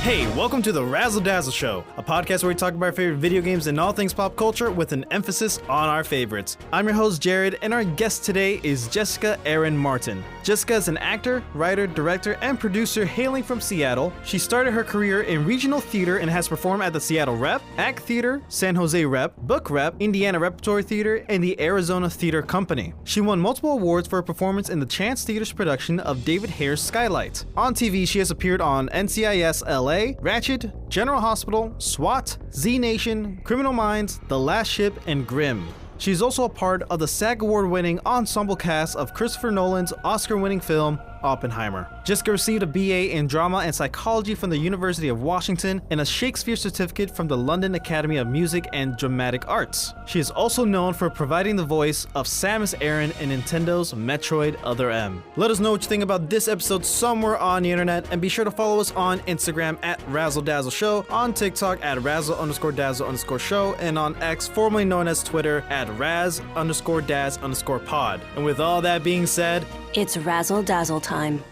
Hey, welcome to the Razzle Dazzle Show, a podcast where we talk about our favorite video games and all things pop culture with an emphasis on our favorites. I'm your host, Jared, and our guest today is Jessica Erin Martin. Jessica is an actor, writer, director, and producer hailing from Seattle. She started her career in regional theater and has performed at the Seattle Rep, ACT Theater, San Jose Rep, Book Rep, Indiana Repertory Theater, and the Arizona Theater Company. She won multiple awards for her performance in the Chance Theater's production of David Hare's Skylight. On TV, she has appeared on NCIS LA, Ratchet, General Hospital, SWAT, Z Nation, Criminal Minds, The Last Ship, and Grimm. She's also a part of the SAG Award-winning ensemble cast of Christopher Nolan's Oscar-winning film, Oppenheimer. Jessica received a BA in Drama and Psychology from the University of Washington and a Shakespeare certificate from the London Academy of Music and Dramatic Arts. She is also known for providing the voice of Samus Aran in Nintendo's Metroid Other M. Let us know what you think about this episode somewhere on the internet, and be sure to follow us on Instagram at Razzle Dazzle Show, on TikTok at Razzle_Dazzle_Show, and on X, formerly known as Twitter, at Raz_Daz_pod. And with all that being said, it's Razzle Dazzle time.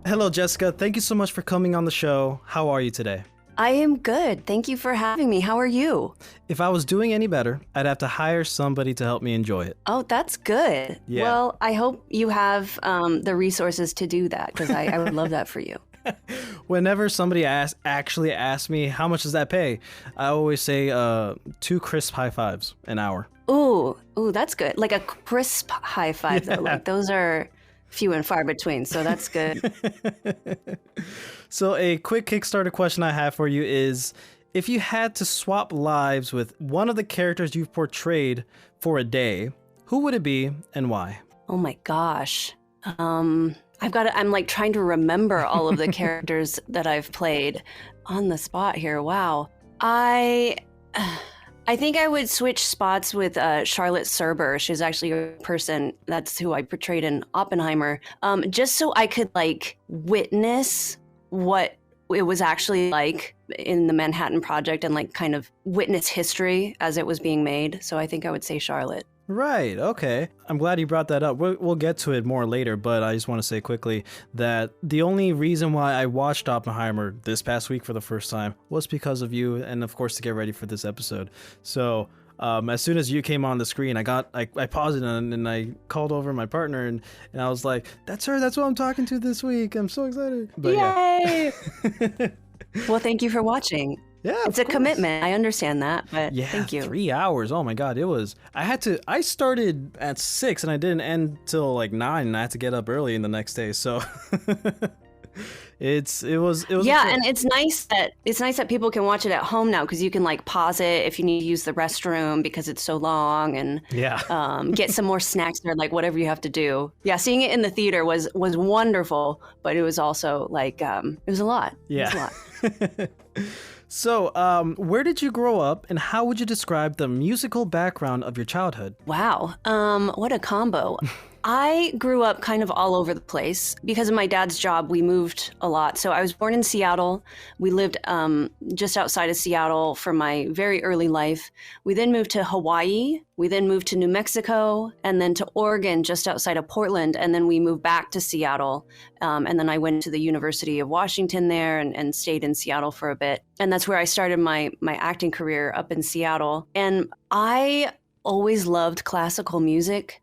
Hello, Jessica. Thank you so much for coming on the show. How are you today? I am good. Thank you for having me. How are you? If I was doing any better, I'd have to hire somebody to help me enjoy it. Oh, that's good. Yeah. Well, I hope you have the resources to do that, because I would love that for you. Whenever somebody actually asks me, how much does that pay? I always say 2 crisp high fives an hour. Ooh, that's good. Like a crisp high five, Yeah. though. Like those are few and far between, so that's good. So a quick Kickstarter question I have for you is, if you had to swap lives with one of the characters you've portrayed for a day, who would it be and why? Oh my gosh. I'm like trying to remember all of the characters that I've played on the spot here. Wow. I think I would switch spots with Charlotte Serber. She's actually a person, that's who I portrayed in Oppenheimer, just so I could like witness what it was actually like in the Manhattan Project and like kind of witness history as it was being made. So I think I would say Charlotte. Right, okay. I'm glad you brought that up. We'll get to it more later, but I just want to say quickly that the only reason why I watched Oppenheimer this past week for the first time was because of you, and of course to get ready for this episode. So as soon as you came on the screen, I paused it and I called over my partner and I was like, that's her, that's who I'm talking to this week. I'm so excited. But yay! Yeah. Well, thank you for watching. Yeah, it's a commitment. I understand that, but yeah, thank you. 3 hours. Oh my God, I started at 6 and I didn't end till like 9 and I had to get up early in the next day. So it was. Yeah, and it's nice that people can watch it at home now, because you can like pause it if you need to use the restroom because it's so long, and get some more snacks or like whatever you have to do. Yeah, seeing it in the theater was wonderful, but it was also like it was a lot. Yeah. It was a lot. So, where did you grow up, and how would you describe the musical background of your childhood? Wow, what a combo. I grew up kind of all over the place. Because of my dad's job, we moved a lot. So I was born in Seattle. We lived just outside of Seattle for my very early life. We then moved to Hawaii. We then moved to New Mexico, and then to Oregon, just outside of Portland. And then we moved back to Seattle. And then I went to the University of Washington there and stayed in Seattle for a bit. And that's where I started my acting career, up in Seattle. And I always loved classical music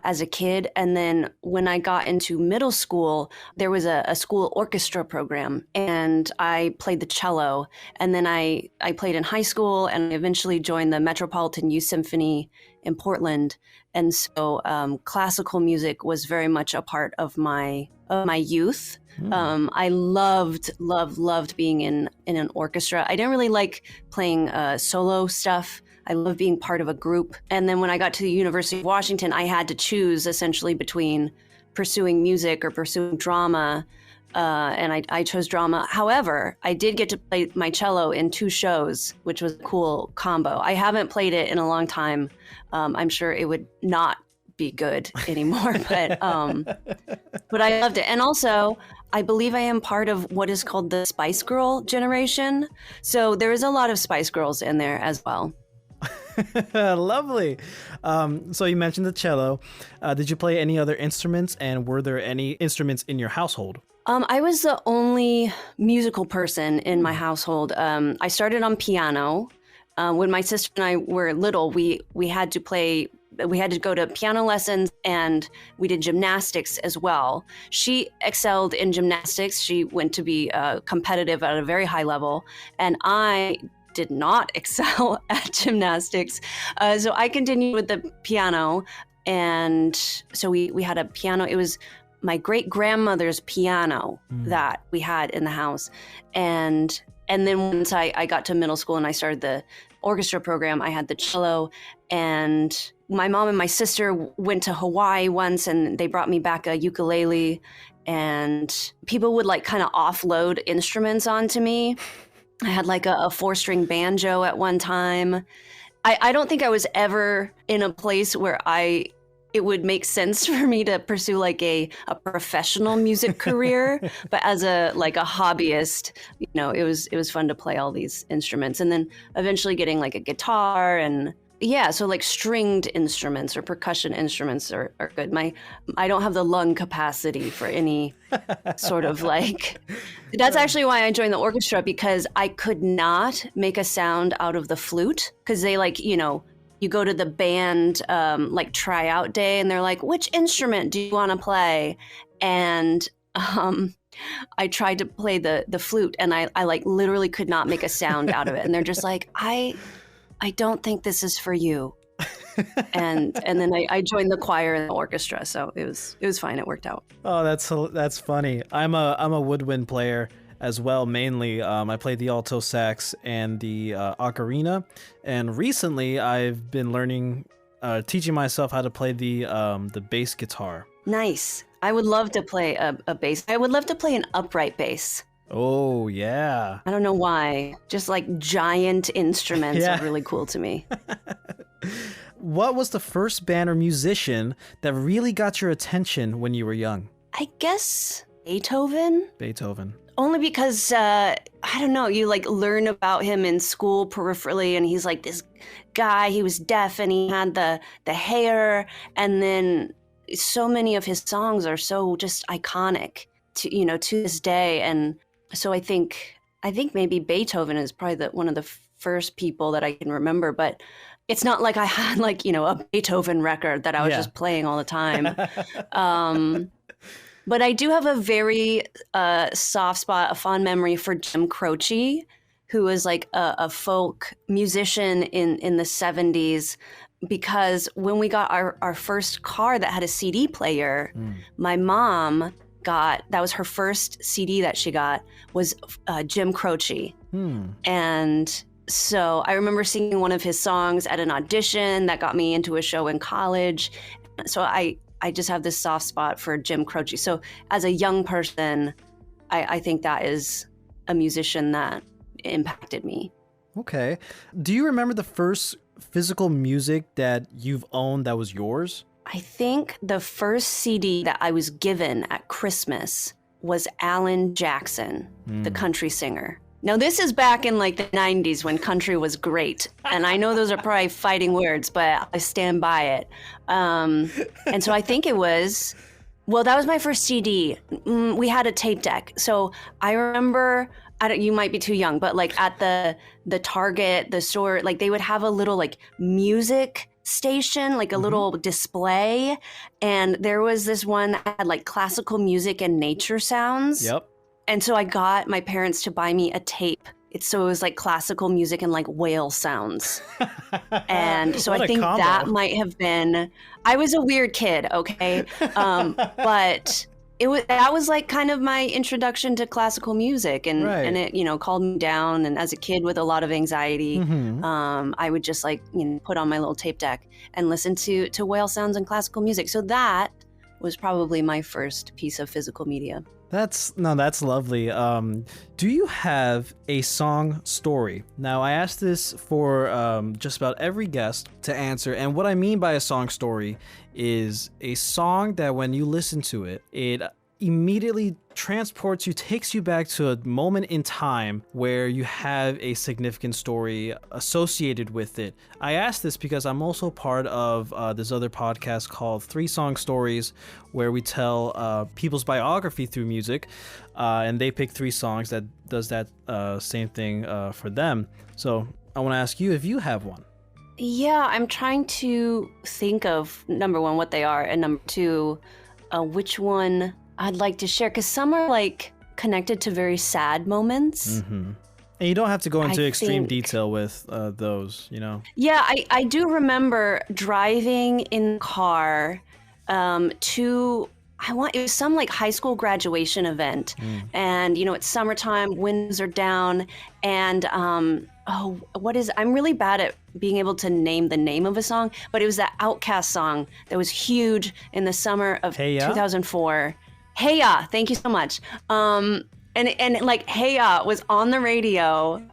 as a kid. And then when I got into middle school, there was a school orchestra program, and I played the cello. And then I played in high school, and I eventually joined the Metropolitan Youth Symphony in Portland. And so classical music was very much a part of my youth. I loved being in an orchestra. I didn't really like playing solo stuff. I love being part of a group. And then when I got to the University of Washington, I had to choose essentially between pursuing music or pursuing drama. And I chose drama. However, I did get to play my cello in 2 shows, which was a cool combo. I haven't played it in a long time. I'm sure it would not be good anymore, but I loved it. And also, I believe I am part of what is called the Spice Girl generation. So there is a lot of Spice Girls in there as well. Lovely. So you mentioned the cello. Did you play any other instruments, and were there any instruments in your household? I was the only musical person in my household. I started on piano. When my sister and I were little, we had to play. We had to go to piano lessons, and we did gymnastics as well. She excelled in gymnastics. She went to be competitive at a very high level, and I did not excel at gymnastics. So I continued with the piano, and so we had a piano. It was my great-grandmother's piano that we had in the house. And then once I got to middle school and I started the orchestra program, I had the cello. And my mom and my sister went to Hawaii once, and they brought me back a ukulele. And people would like kind of offload instruments onto me. I had like a 4-string banjo at one time. I don't think I was ever in a place where it would make sense for me to pursue like a professional music career, but as a hobbyist, it was fun to play all these instruments, and then eventually getting like a guitar. And yeah, so like stringed instruments or percussion instruments are good. I don't have the lung capacity for any sort of like. That's actually why I joined the orchestra, because I could not make a sound out of the flute, because they you go to the band like tryout day, and they're like, which instrument do you want to play? And I tried to play the flute, and I like literally could not make a sound out of it. And they're just like, I don't think this is for you. and then I joined the choir and the orchestra, so it was fine. It worked out. Oh, that's funny. I'm a woodwind player as well. Mainly, I play the alto sax and the ocarina, and recently I've been learning, teaching myself how to play the bass guitar. Nice. I would love to play a bass. I would love to play an upright bass. Oh yeah. I don't know why. Just like giant instruments are really cool to me. What was the first band or musician that really got your attention when you were young? I guess Beethoven. Only because, I don't know, you like learn about him in school peripherally, and he's like this guy, he was deaf and he had the hair, and then so many of his songs are so just iconic to this day. And so I think maybe Beethoven is probably one of the first people that I can remember, but it's not like I had like, a Beethoven record that I was just playing all the time. But I do have a very soft spot, a fond memory for Jim Croce, who was like a folk musician in the 70s, because when we got our first car that had a CD player, my mom that was her first CD that she got, was Jim Croce. And so I remember singing one of his songs at an audition that got me into a show in college. So I just have this soft spot for Jim Croce. So as a young person, I think that is a musician that impacted me. Okay. Do you remember the first physical music that you've owned that was yours? I think the first CD that I was given at Christmas was Alan Jackson, the country singer. Now, this is back in like the 90s when country was great. And I know those are probably fighting words, but I stand by it. And so I think it was, that was my first CD. We had a tape deck. So I remember, you might be too young, but like at the Target, the store, like they would have a little like music station, like a little display. And there was this one that had like classical music and nature sounds. Yep. And so I got my parents to buy me a tape. So it was like classical music and like whale sounds. And so I think that might have been, I was a weird kid, okay? But that was like kind of my introduction to classical music, and it calmed me down. And as a kid with a lot of anxiety, I would just like put on my little tape deck and listen to whale sounds and classical music. So that was probably my first piece of physical media. That's lovely. Do you have a song story? Now, I asked this for just about every guest to answer, and what I mean by a song story is a song that when you listen to it, it immediately transports you, takes you back to a moment in time where you have a significant story associated with it. I ask this because I'm also part of this other podcast called 3 Song Stories, where we tell people's biography through music, and they pick 3 songs that does that same thing for them. So I want to ask you if you have one. Yeah, I'm trying to think of, number one, what they are, and number two, which one I'd like to share, because some are like connected to very sad moments. Mm-hmm. And you don't have to go into extreme detail with those, you know? Yeah, I do remember driving in the car to, it was some like high school graduation event. And, you know, it's summertime, windows are down, and I'm really bad at being able to name the name of a song, but it was that Outkast song that was huge in the summer of 2004. Hey Ya, thank you so much. And like Hey Ya was on the radio,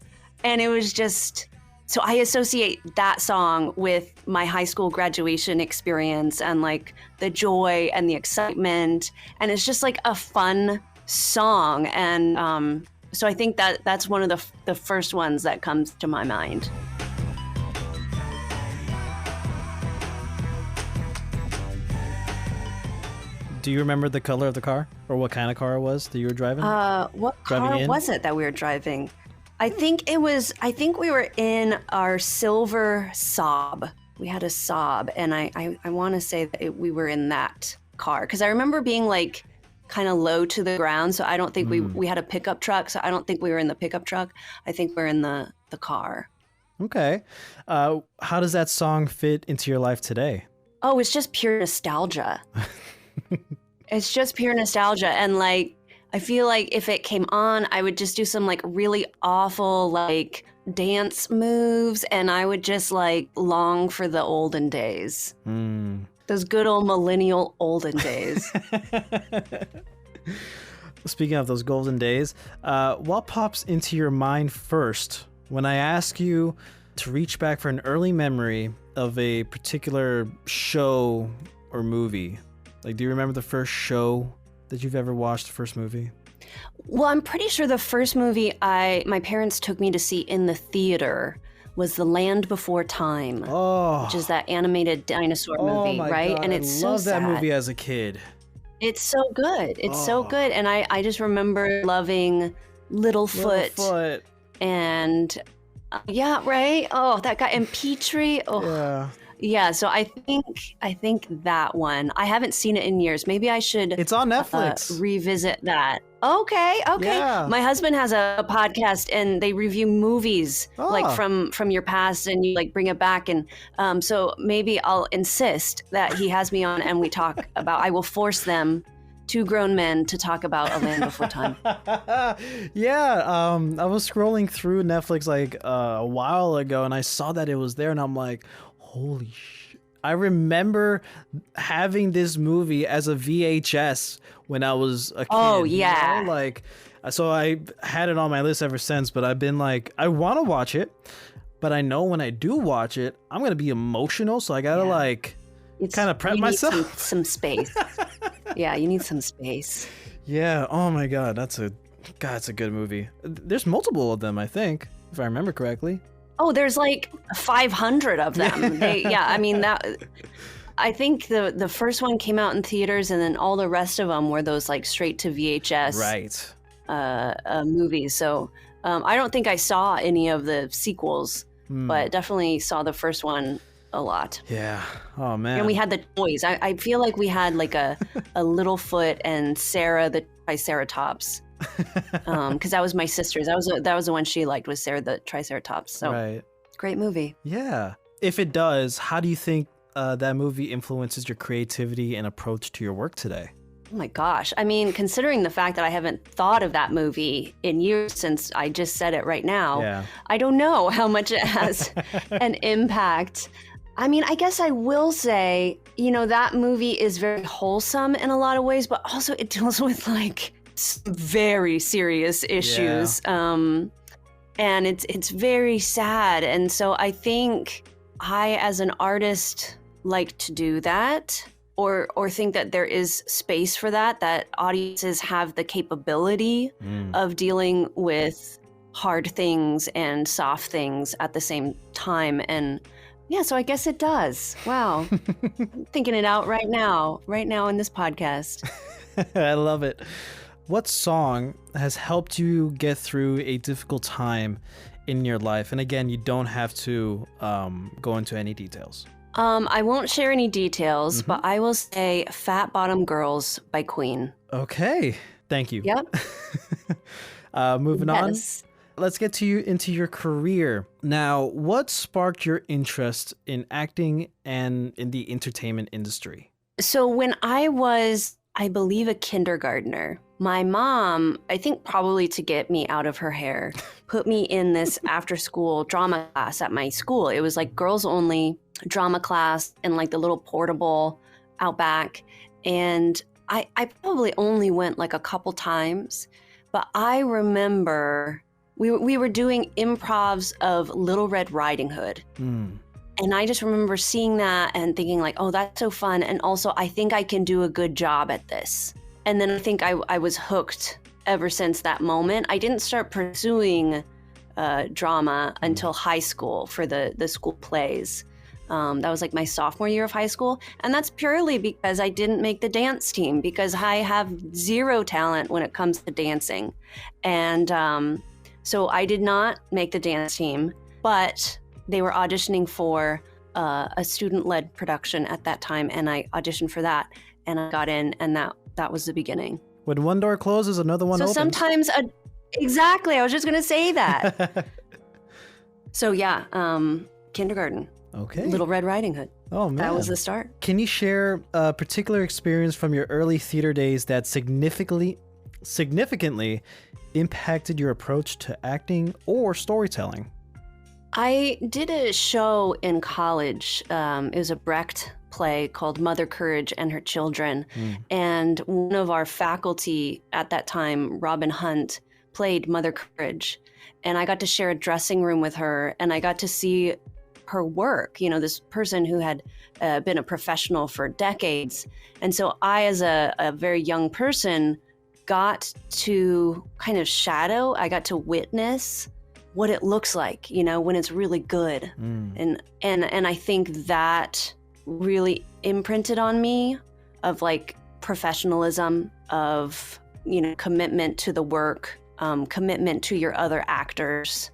and it was just, so I associate that song with my high school graduation experience and like the joy and the excitement, and it's just like a fun song. And so I think that's one of the first ones that comes to my mind. Do you remember the color of the car, or what kind of car it was that you were driving? What car was it that we were driving? I think we were in our silver Saab. We had a Saab, and I want to say that we were in that car, because I remember being like kind of low to the ground. So I don't think we had a pickup truck. So I don't think we were in the pickup truck. I think we're in the car. Okay. How does that song fit into your life today? Oh, it's just pure nostalgia. It's just pure nostalgia. And like, I feel like if it came on, I would just do some like really awful like dance moves, and I would just like long for the olden days. Those good old millennial olden days. Speaking of those golden days, what pops into your mind first when I ask you to reach back for an early memory of a particular show or movie? Like, do you remember the first show that you've ever watched, the first movie? Well, I'm pretty sure the first movie my parents took me to see in the theater was The Land Before Time, which is that animated dinosaur movie, right? God, and it's I love so that sad. movie as a kid. It's so good. It's so good. And I just remember loving Littlefoot. And yeah, right? Oh, that guy. And Petrie. Oh. Yeah. Yeah, so I think that one. I haven't seen it in years. Maybe I should. It's on Netflix. Revisit that. Okay. Yeah. My husband has a podcast, and they review movies like from your past, and you like bring it back. And so maybe I'll insist that he has me on, and we talk about. I will force them, 2 grown men, to talk about A Land Before Time. Yeah. I was scrolling through Netflix like a while ago, and I saw that it was there, and I'm like, holy shit. I remember having this movie as a VHS when I was a kid. Oh, yeah. You know? Like, so I had it on my list ever since, but I've been like, I want to watch it, but I know when I do watch it, I'm going to be emotional. So I got to kind of prep myself. Some space. Yeah, you need some space. Yeah. Oh my God. It's a good movie. There's multiple of them, I think, if I remember correctly. Oh, there's like 500 of them. I think the first one came out in theaters, and then all the rest of them were those like straight to VHS movies. So I don't think I saw any of the sequels, but definitely saw the first one a lot. Yeah. Oh man. And we had the toys. I feel like we had like a Littlefoot and Sarah the Triceratops. Because that was my sister's. That was the one she liked, was Sarah the Triceratops. So great movie. Yeah. If it does, how do you think that movie influences your creativity and approach to your work today? Oh my gosh. I mean, considering the fact that I haven't thought of that movie in years since I just said it right now, I don't know how much it has an impact. I mean, I guess I will say, you know, that movie is very wholesome in a lot of ways, but also it deals with like some very serious issues. And it's very sad. And so I think I, as an artist, like to do that. or think that there is space for that audiences have the capability of dealing with hard things and soft things at the same time. And yeah, so I guess it does. Wow. I'm thinking it out right now in this podcast. I love it. What song has helped you get through a difficult time in your life? And again, you don't have to go into any details. I won't share any details, but I will say Fat Bottom Girls by Queen. Okay. Thank you. Yep. Moving on. Let's get into your career. Now, what sparked your interest in acting and in the entertainment industry? So when I was, I believe, a kindergartner, my mom, I think probably to get me out of her hair, put me in this after-school drama class at my school. It was like girls only drama class in like the little portable out back. And I probably only went like a couple times, but I remember we were doing improvs of Little Red Riding Hood. And I just remember seeing that and thinking like, oh, that's so fun. And also I think I can do a good job at this. And then I think I was hooked ever since that moment. I didn't start pursuing drama until high school for the school plays. That was like my sophomore year of high school. And that's purely because I didn't make the dance team because I have zero talent when it comes to dancing. And so I did not make the dance team, but they were auditioning for a student-led production at that time. And I auditioned for that and I got in, and that was the beginning. When one door closes, another one opens. So sometimes, exactly, I was just going to say that. So yeah, kindergarten. Okay. Little Red Riding Hood. Oh, man. That was the start. Can you share a particular experience from your early theater days that significantly impacted your approach to acting or storytelling? I did a show in college. It was a Brecht play called Mother Courage and Her Children. And one of our faculty at that time, Robin Hunt, played Mother Courage. And I got to share a dressing room with her, and I got to see her work, you know, this person who had been a professional for decades. And so I, as a very young person, got to kind of I got to witness what it looks like, you know, when it's really good. And I think that really imprinted on me of like professionalism, of, you know, commitment to the work, commitment to your other actors.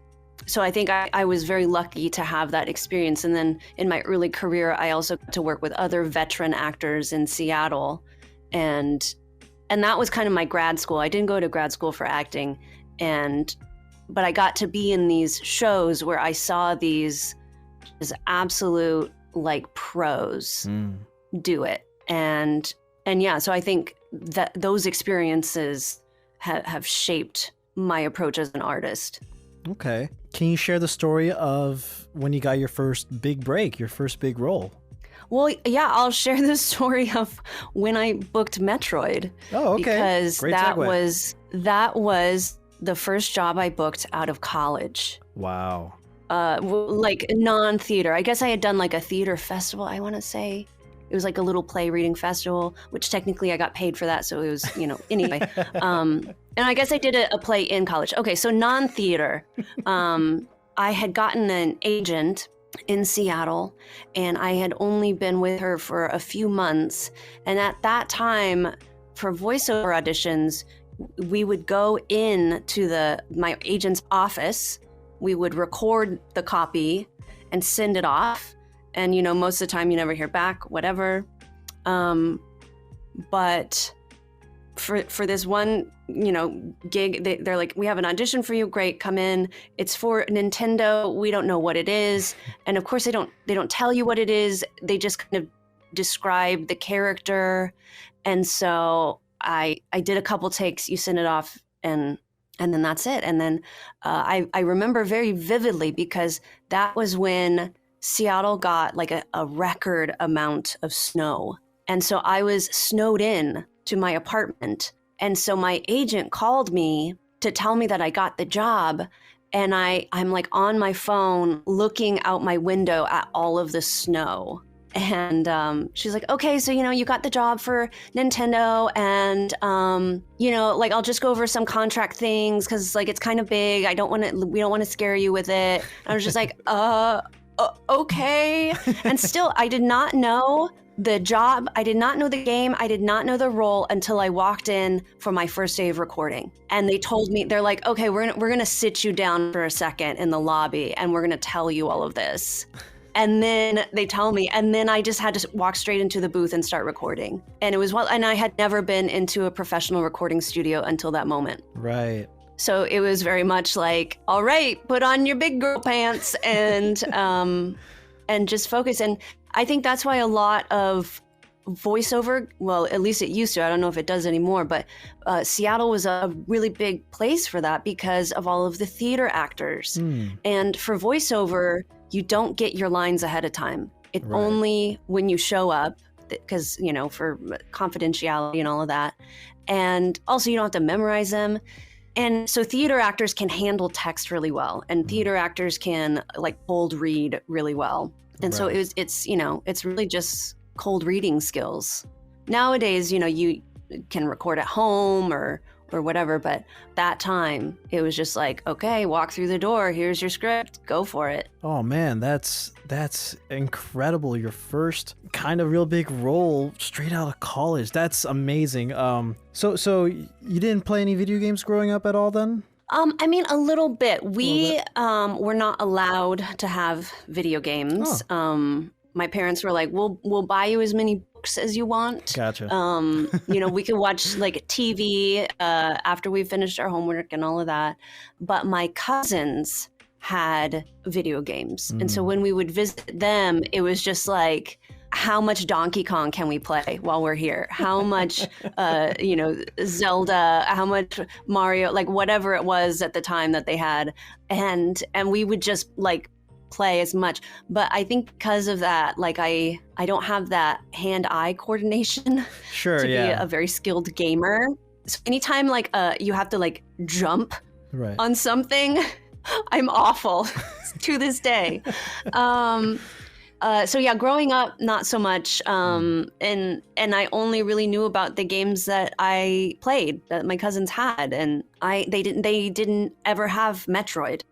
So I think I was very lucky to have that experience. And then in my early career, I also got to work with other veteran actors in Seattle. And that was kind of my grad school. I didn't go to grad school for acting, but I got to be in these shows where I saw these absolute like pros do it. And yeah, so I think that those experiences have shaped my approach as an artist. Okay. Can you share the story of when you got your first big break, your first big role? Well, yeah, I'll share the story of when I booked Metroid. Oh, okay. Because Great that segue. that was the first job I booked out of college. Wow. Like non-theater. I guess I had done like a theater festival, I want to say. It was like a little play reading festival, which technically I got paid for that. So it was, you know, anyway. And I guess I did a play in college. Okay, so non-theater. I had gotten an agent in Seattle, and I had only been with her for a few months. And at that time, for voiceover auditions, we would go in to my agent's office. We would record the copy and send it off. And, you know, most of the time you never hear back, whatever. But for this one, you know, gig, they're like, we have an audition for you. Great, come in. It's for Nintendo. We don't know what it is. And of course, they don't tell you what it is. They just kind of describe the character. And so I did a couple takes. You send it off, and then that's it. And then I remember very vividly because that was when Seattle got like a record amount of snow. And so I was snowed in to my apartment. And so my agent called me to tell me that I got the job. And I'm like on my phone looking out my window at all of the snow. And she's like, okay, so, you got the job for Nintendo and, like, I'll just go over some contract things because, like, it's kind of big. We don't want to scare you with it. And I was just like, okay. And still, I did not know the job. I did not know the game. I did not know the role until I walked in for my first day of recording. And they told me, they're like, okay, we're gonna sit you down for a second in the lobby and we're gonna tell you all of this. And then they tell me, and then I just had to walk straight into the booth and start recording. And and I had never been into a professional recording studio until that moment. Right. So it was very much like, all right, put on your big girl pants and just focus. And I think that's why a lot of voiceover, well, at least it used to, I don't know if it does anymore, but Seattle was a really big place for that because of all of the theater actors. And for voiceover, you don't get your lines ahead of time. It only when you show up, because, for confidentiality and all of that. And also you don't have to memorize them. And so theater actors can handle text really well, and theater actors can like cold read really well. And so it's really just cold reading skills. Nowadays, you can record at home or whatever, but that time it was just like, okay, walk through the door, here's your script, go for it. Oh man, that's incredible. Your first kind of real big role straight out of college. That's amazing. So you didn't play any video games growing up at all then? I mean, a little bit. We were not allowed to have video games. My parents were like, we'll buy you as many books as you want. Gotcha. We could watch like TV after we finished our homework and all of that. But my cousins had video games. And so when we would visit them, it was just like, how much Donkey Kong can we play while we're here? How much, Zelda, how much Mario, like whatever it was at the time that they had. And we would just like play as much. But I think because of that, like I don't have that hand-eye coordination to be a very skilled gamer. So anytime like you have to like jump on something, I'm awful to this day. So yeah, growing up, not so much. And I only really knew about the games that I played that my cousins had, and they didn't ever have Metroid.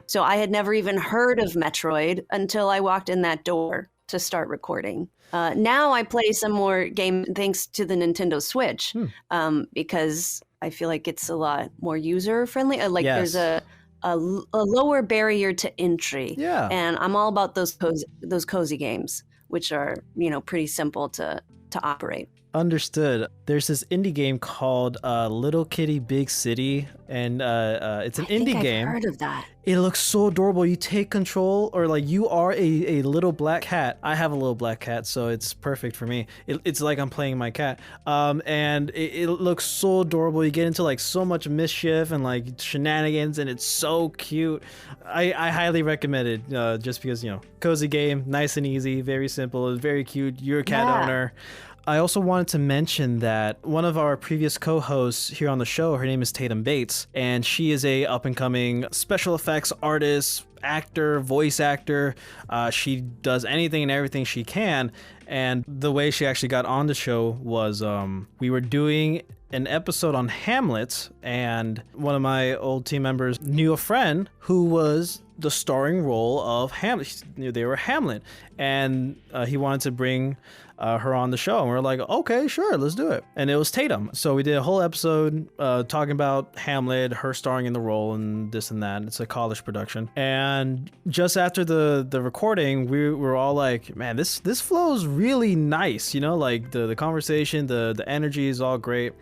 So I had never even heard of Metroid until I walked in that door to start recording. Now I play some more game thanks to the Nintendo Switch, because I feel like it's a lot more user friendly. There's a lower barrier to entry. Yeah. And I'm all about those cozy games, which are, pretty simple to operate. Understood. There's this indie game called Little Kitty Big City, and it's an indie game. I've heard of that. It looks so adorable. You take control, or like you are a little black cat. I have a little black cat, so it's perfect for me. It's like I'm playing my cat. And it looks so adorable. You get into like so much mischief and like shenanigans, and it's so cute. I highly recommend it, just because, cozy game, nice and easy, very simple, very cute. You're a cat owner. I also wanted to mention that one of our previous co-hosts here on the show, her name is Tatum Bates, and she is a up-and-coming special effects artist, actor, voice actor. She does anything and everything she can, and the way she actually got on the show was we were doing an episode on Hamlet, and one of my old team members knew a friend who was the starring role of Hamlet. They were Hamlet, and he wanted to bring her on the show, and we're like, okay, sure, let's do it. And it was Tatum. So we did a whole episode talking about Hamlet, her starring in the role, and this and that. It's a college production. And just after the recording, we were all like, man, this flows really nice, like the conversation, the energy is all great.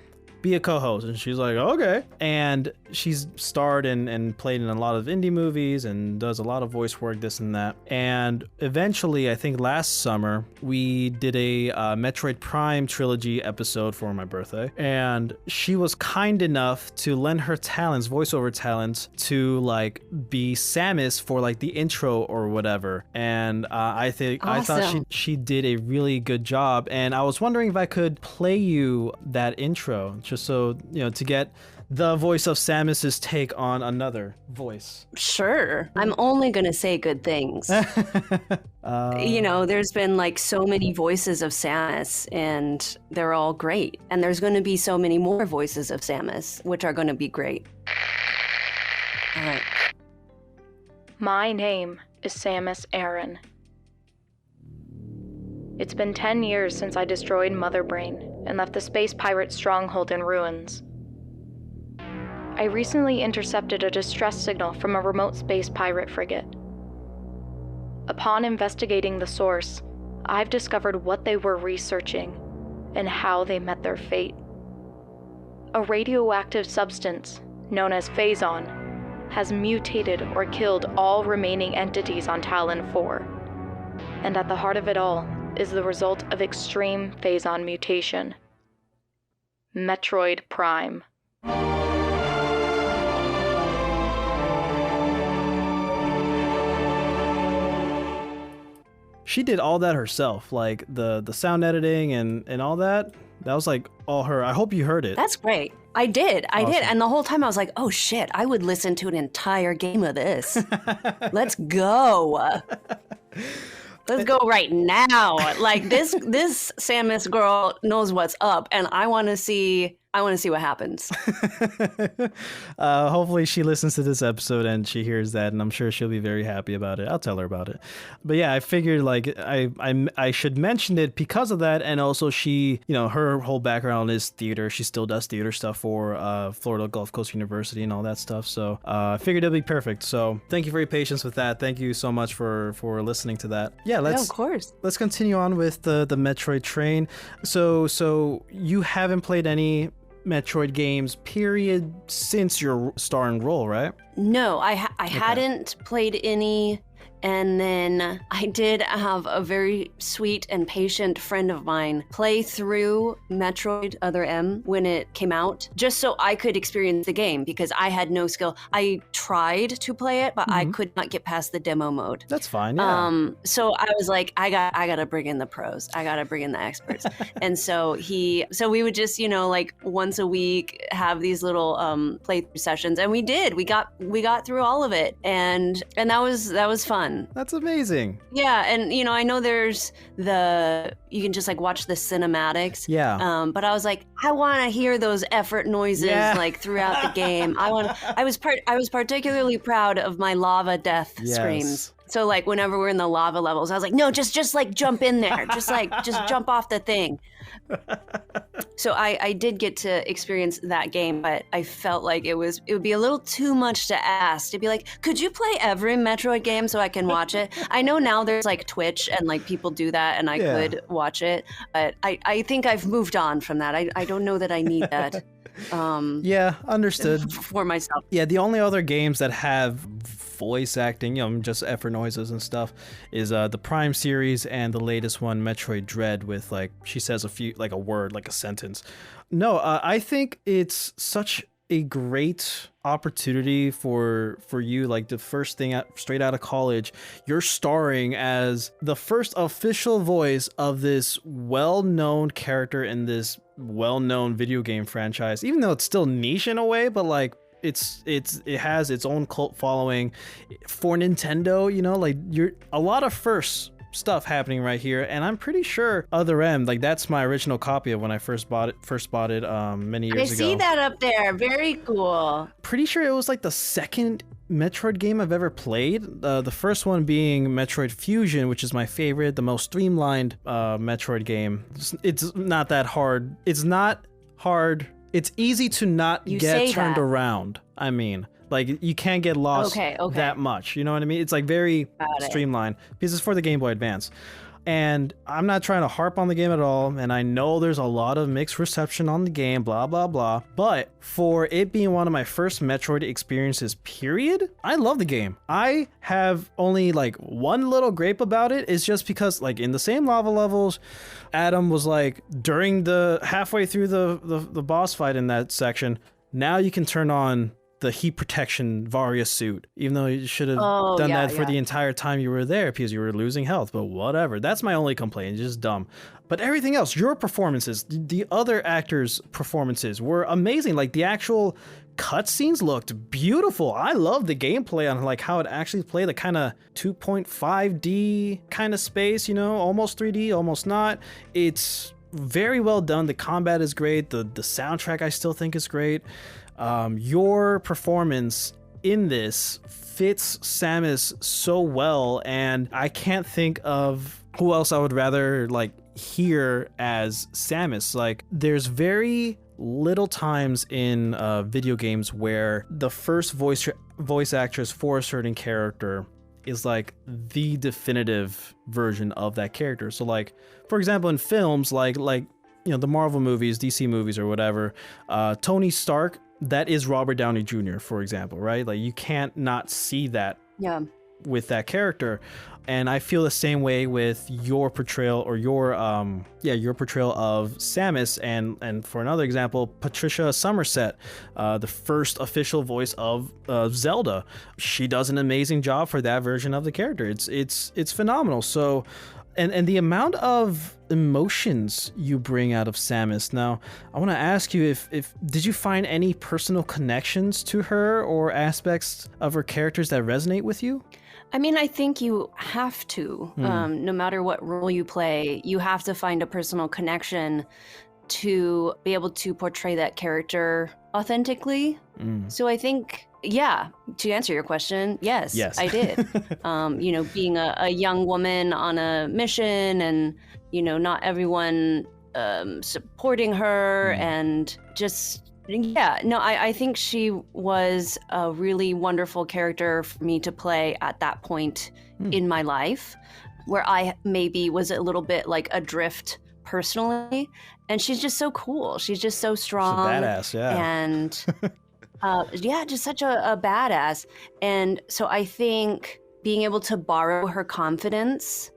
Be a co-host. And she's like, okay. And she's starred and played in a lot of indie movies and does a lot of voice work, this and that. And eventually, I think last summer, we did a Metroid Prime trilogy episode for my birthday. And she was kind enough to lend her talents, voiceover talents, to like be Samus for like the intro or whatever. And I thought she did a really good job. And I was wondering if I could play you that intro, just so, to get the voice of Samus's take on another voice? Sure. I'm only going to say good things. You know, there's been like so many voices of Samus and they're all great. And there's going to be so many more voices of Samus, which are going to be great. All right. My name is Samus Aran. It's been 10 years since I destroyed Mother Brain and left the space pirate stronghold in ruins. I recently intercepted a distress signal from a remote space pirate frigate. Upon investigating the source, I've discovered what they were researching and how they met their fate. A radioactive substance, known as phazon, has mutated or killed all remaining entities on Talon 4. And at the heart of it all is the result of extreme phazon mutation. Metroid Prime. She did all that herself, like the sound editing and all that. That was like all her. I hope you heard it. That's great. I did. And the whole time I was like, oh shit, I would listen to an entire game of this. Let's go. Let's go right now. Like this Samus girl knows what's up and I want to see what happens. Hopefully she listens to this episode and she hears that, and I'm sure she'll be very happy about it. I'll tell her about it. But yeah, I figured like I should mention it because of that, and also she, you know, her whole background is theater. She still does theater stuff for Florida Gulf Coast University and all that stuff. So I figured it'd be perfect. So thank you for your patience with that. Thank you so much for listening to that. Yeah, of course. Let's continue on with the Metroid train. So you haven't played any Metroid games, period, since your starring role, right? No, I hadn't played any. And then I did have a very sweet and patient friend of mine play through Metroid Other M when it came out, just so I could experience the game because I had no skill. I tried to play it, but I could not get past the demo mode. That's fine, yeah. So I was like, I gotta bring in the pros. I gotta bring in the experts. And so we would just, you know, like once a week have these little playthrough sessions, and we did. We got through all of it, and that was fun. That's amazing. Yeah, and you know, I know there's you can just like watch the cinematics. Yeah. But I was like, I want to hear those effort noises like throughout the game. I was particularly proud of my lava death screams. So like whenever we're in the lava levels, I was like, no, just like jump in there. Just jump off the thing. So I did get to experience that game, but I felt like it would be a little too much to ask to be like, could you play every Metroid game so I can watch it? I know now there's like Twitch and like people do that and I could watch it, but I think I've moved on from that. I don't know that I need that. Yeah, understood. For myself. Yeah, the only other games that have voice acting, you know, just effort noises and stuff, is the Prime series and the latest one, Metroid Dread, with like she says a word, like a sentence. No, I think it's such a great opportunity for you, like the first thing straight out of college, you're starring as the first official voice of this well-known character in this well-known video game franchise, even though it's still niche in a way, but like it has its own cult following for Nintendo, you know, like you're a lot of first stuff happening right here, and I'm pretty sure Other M, like that's my original copy of when I first bought it many years ago. I see that up there. Very cool. Pretty sure it was like the second Metroid game I've ever played. The first one being Metroid Fusion, which is my favorite, the most streamlined Metroid game. It's not that hard. It's not hard. It's easy to not get turned around. I mean, like you can't get lost that much. You know what I mean? It's like very streamlined because it's for the Game Boy Advance. And I'm not trying to harp on the game at all, and I know there's a lot of mixed reception on the game, blah, blah, blah. But for it being one of my first Metroid experiences, period, I love the game. I have only like one little gripe about it, is just because like in the same lava levels, Adam was like, during the halfway through the boss fight in that section, now you can turn on the heat protection Varia suit, even though you should have done yeah, that for the entire time you were there because you were losing health. But whatever. That's my only complaint. It's just dumb. But everything else, your performances, the other actors' performances were amazing. Like the actual cutscenes looked beautiful. I love the gameplay on like how it actually played the kind of 2.5D kind of space, you know, almost 3D, almost not. It's very well done. The combat is great. The soundtrack I still think is great. Your performance in this fits Samus so well, and I can't think of who else I would rather like hear as Samus. Like there's very little times in video games where the first voice actress for a certain character is like the definitive version of that character. So like, for example, in films like you know, the Marvel movies, DC movies or whatever, Tony Stark, that is Robert Downey Jr., for example, right? Like you can't not see that with that character. And I feel the same way with your portrayal or your portrayal of Samus, and for another example, Patricia Somerset, the first official voice of Zelda. She does an amazing job for that version of the character. It's phenomenal. So and the amount of emotions you bring out of Samus. Now, I want to ask you if did you find any personal connections to her or aspects of her characters that resonate with you? I mean, I think you have to, no matter what role you play, you have to find a personal connection to be able to portray that character authentically. So I think, yeah, to answer your question, yes. I did. You know, being a young woman on a mission and, you know, not everyone supporting her and just... Yeah, no, I think she was a really wonderful character for me to play at that point in my life, where I maybe was a little bit like adrift personally. And she's just so cool. She's just so strong. She's a badass, yeah. And just such a badass. And so I think being able to borrow her confidence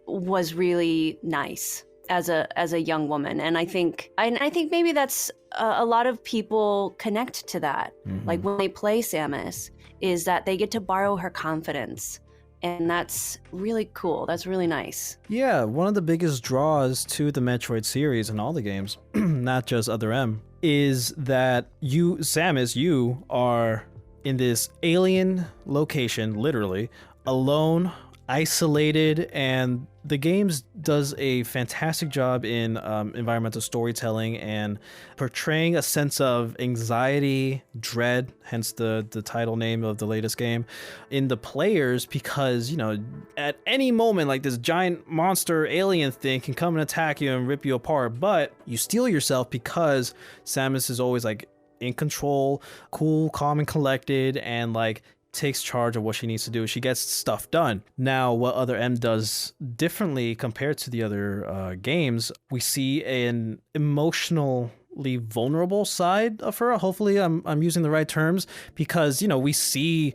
was really nice as a young woman. And I think maybe that's a lot of people connect to that. Like when they play Samus, is that they get to borrow her confidence. And that's really cool. That's really nice. Yeah, one of the biggest draws to the Metroid series and all the games, not just Other M, is that you, Samus, you are in this alien location, literally, alone, isolated, and the games does a fantastic job in environmental storytelling and portraying a sense of anxiety, dread, hence the title name of the latest game, in the players, because, you know, at any moment, like this giant monster alien thing can come and attack you and rip you apart, but you steel yourself because Samus is always like in control, cool, calm, and collected, and like takes charge of what she needs to do. She gets stuff done. Now, what Other M does differently compared to the other games, we see an emotionally vulnerable side of her. Hopefully, I'm using the right terms, because, you know, we see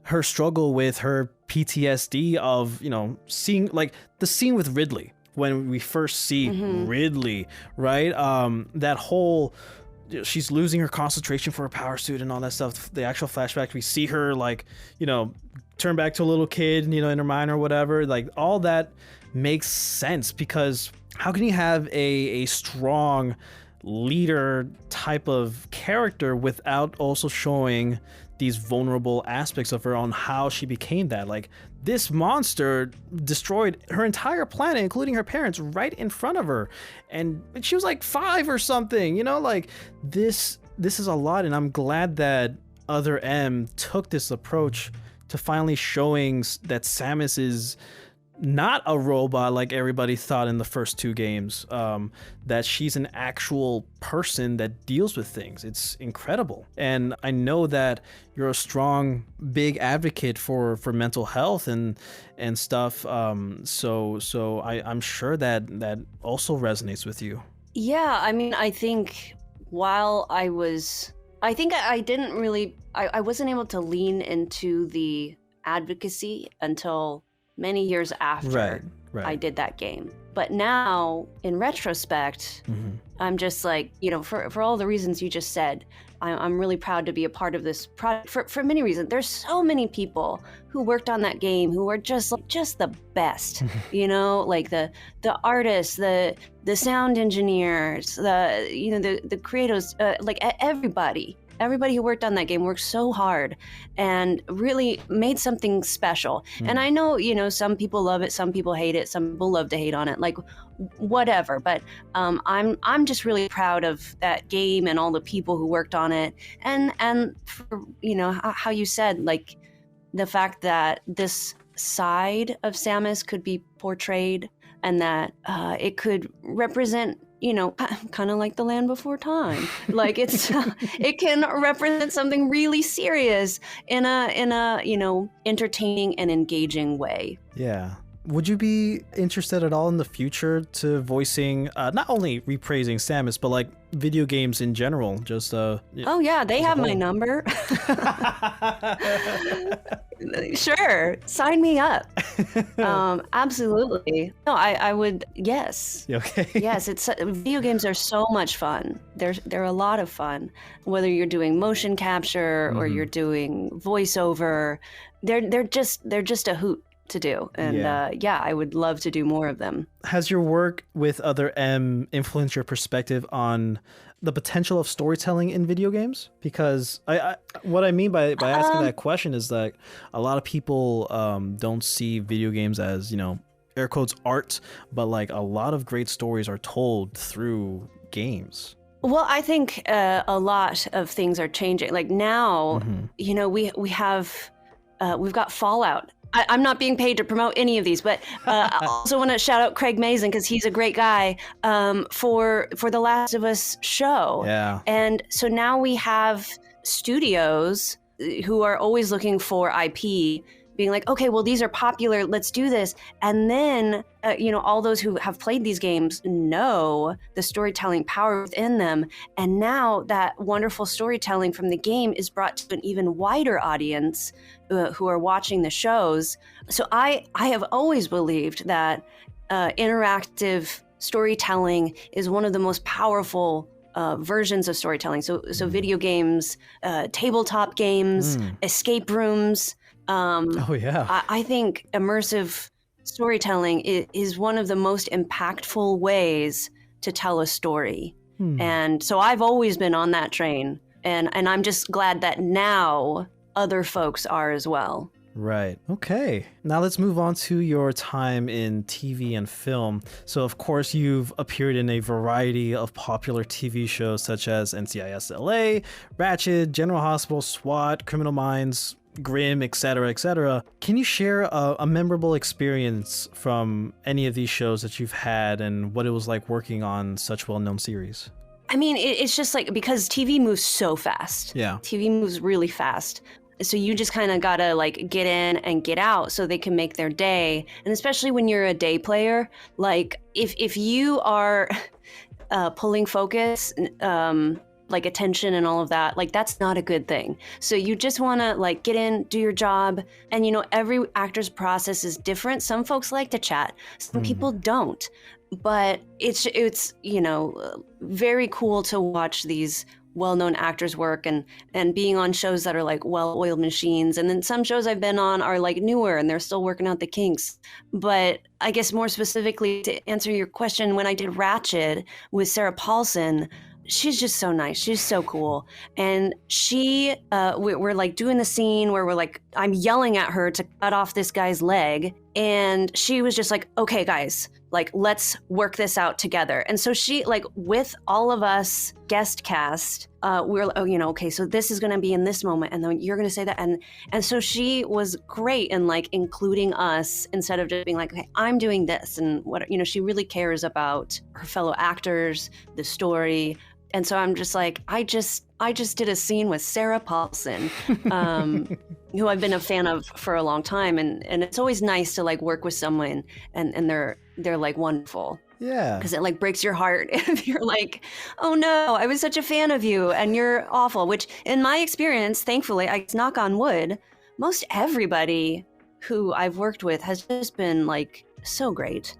her struggle with her PTSD of, you know, seeing like the scene with Ridley when we first see Ridley, right? That whole... she's losing her concentration for her power suit and all that stuff. The actual flashback, we see her like, you know, turn back to a little kid, you know, in her mind or whatever. Like all that makes sense, because how can you have a strong leader type of character without also showing these vulnerable aspects of her on how she became that? Like, this monster destroyed her entire planet, including her parents, right in front of her. And she was like 5 or something, you know, like this is a lot. And I'm glad that Other M took this approach to finally showing that Samus is not a robot like everybody thought in the first 2 games, that she's an actual person that deals with things. It's incredible. And I know that you're a strong, big advocate for mental health and stuff. So I'm sure that also resonates with you. Yeah, I mean, I think while I didn't really, I wasn't able to lean into the advocacy until many years after I did that game. But now, in retrospect, I'm just like, you know, for all the reasons you just said, I'm really proud to be a part of this project for many reasons. There's so many people who worked on that game who are just the best, like the artists, the sound engineers, the creators, everybody who worked on that game worked so hard and really made something special. And I know, some people love it, some people hate it, some people love to hate on it, like whatever. But I'm just really proud of that game and all the people who worked on it. And for, how you said, like the fact that this side of Samus could be portrayed and that it could represent, kind of like the Land Before Time. Like it can represent something really serious in a entertaining and engaging way. Yeah. Would you be interested at all in the future to voicing not only repraising Samus, but like video games in general? Just oh yeah, they have my number. Sure, sign me up. Absolutely. No, I would. Yes. Okay. Yes, video games are so much fun. They're a lot of fun. Whether you're doing motion capture or you're doing voiceover, they're just a hoot to do. And I would love to do more of them. Has your work with Other M influenced your perspective on the potential of storytelling in video games? Because what I mean by asking that question is that a lot of people don't see video games as, air quotes, art, but like a lot of great stories are told through games. Well, I think a lot of things are changing. Like now, we've got Fallout. I'm not being paid to promote any of these, but I also want to shout out Craig Mazin because he's a great guy for the Last of Us show. Yeah. And so now we have studios who are always looking for IP, being like, okay, well, these are popular, let's do this. And then, all those who have played these games know the storytelling power within them. And now that wonderful storytelling from the game is brought to an even wider audience who are watching the shows. So I have always believed that interactive storytelling is one of the most powerful versions of storytelling. So video games, tabletop games, escape rooms. I think immersive storytelling is one of the most impactful ways to tell a story. And so I've always been on that train. And I'm just glad that now other folks are as well. Right. Okay. Now let's move on to your time in TV and film. So, of course, you've appeared in a variety of popular TV shows such as NCIS LA, Ratched, General Hospital, SWAT, Criminal Minds, Grimm, etc., etc. Can you share a memorable experience from any of these shows that you've had and what it was like working on such well-known series? I mean, it's just like, because TV moves so fast. Yeah. TV moves really fast. So you just kind of gotta like get in and get out so they can make their day. And especially when you're a day player, like if you are pulling focus, like attention and all of that, like that's not a good thing. So you just want to like get in, do your job. And every actor's process is different. Some folks like to chat, some people don't. But it's very cool to watch these well-known actors work and being on shows that are like well-oiled machines. And then some shows I've been on are like newer and they're still working out the kinks. But I guess more specifically to answer your question, when I did Ratched with Sarah Paulson, she's just so nice. She's so cool. And we're like doing the scene where we're like, I'm yelling at her to cut off this guy's leg. And she was just like, okay, guys, like, let's work this out together. And so she, like, with all of us guest cast, we were like, okay, so this is going to be in this moment. And then you're going to say that. And so she was great in like including us instead of just being like, okay, I'm doing this. And what, she really cares about her fellow actors, the story. And so I'm just like, I just did a scene with Sarah Paulson, who I've been a fan of for a long time. And it's always nice to like work with someone and they're like wonderful. Yeah. Because it like breaks your heart if you're like, oh no, I was such a fan of you and you're awful, which in my experience, thankfully, I knock on wood, most everybody who I've worked with has just been like so great.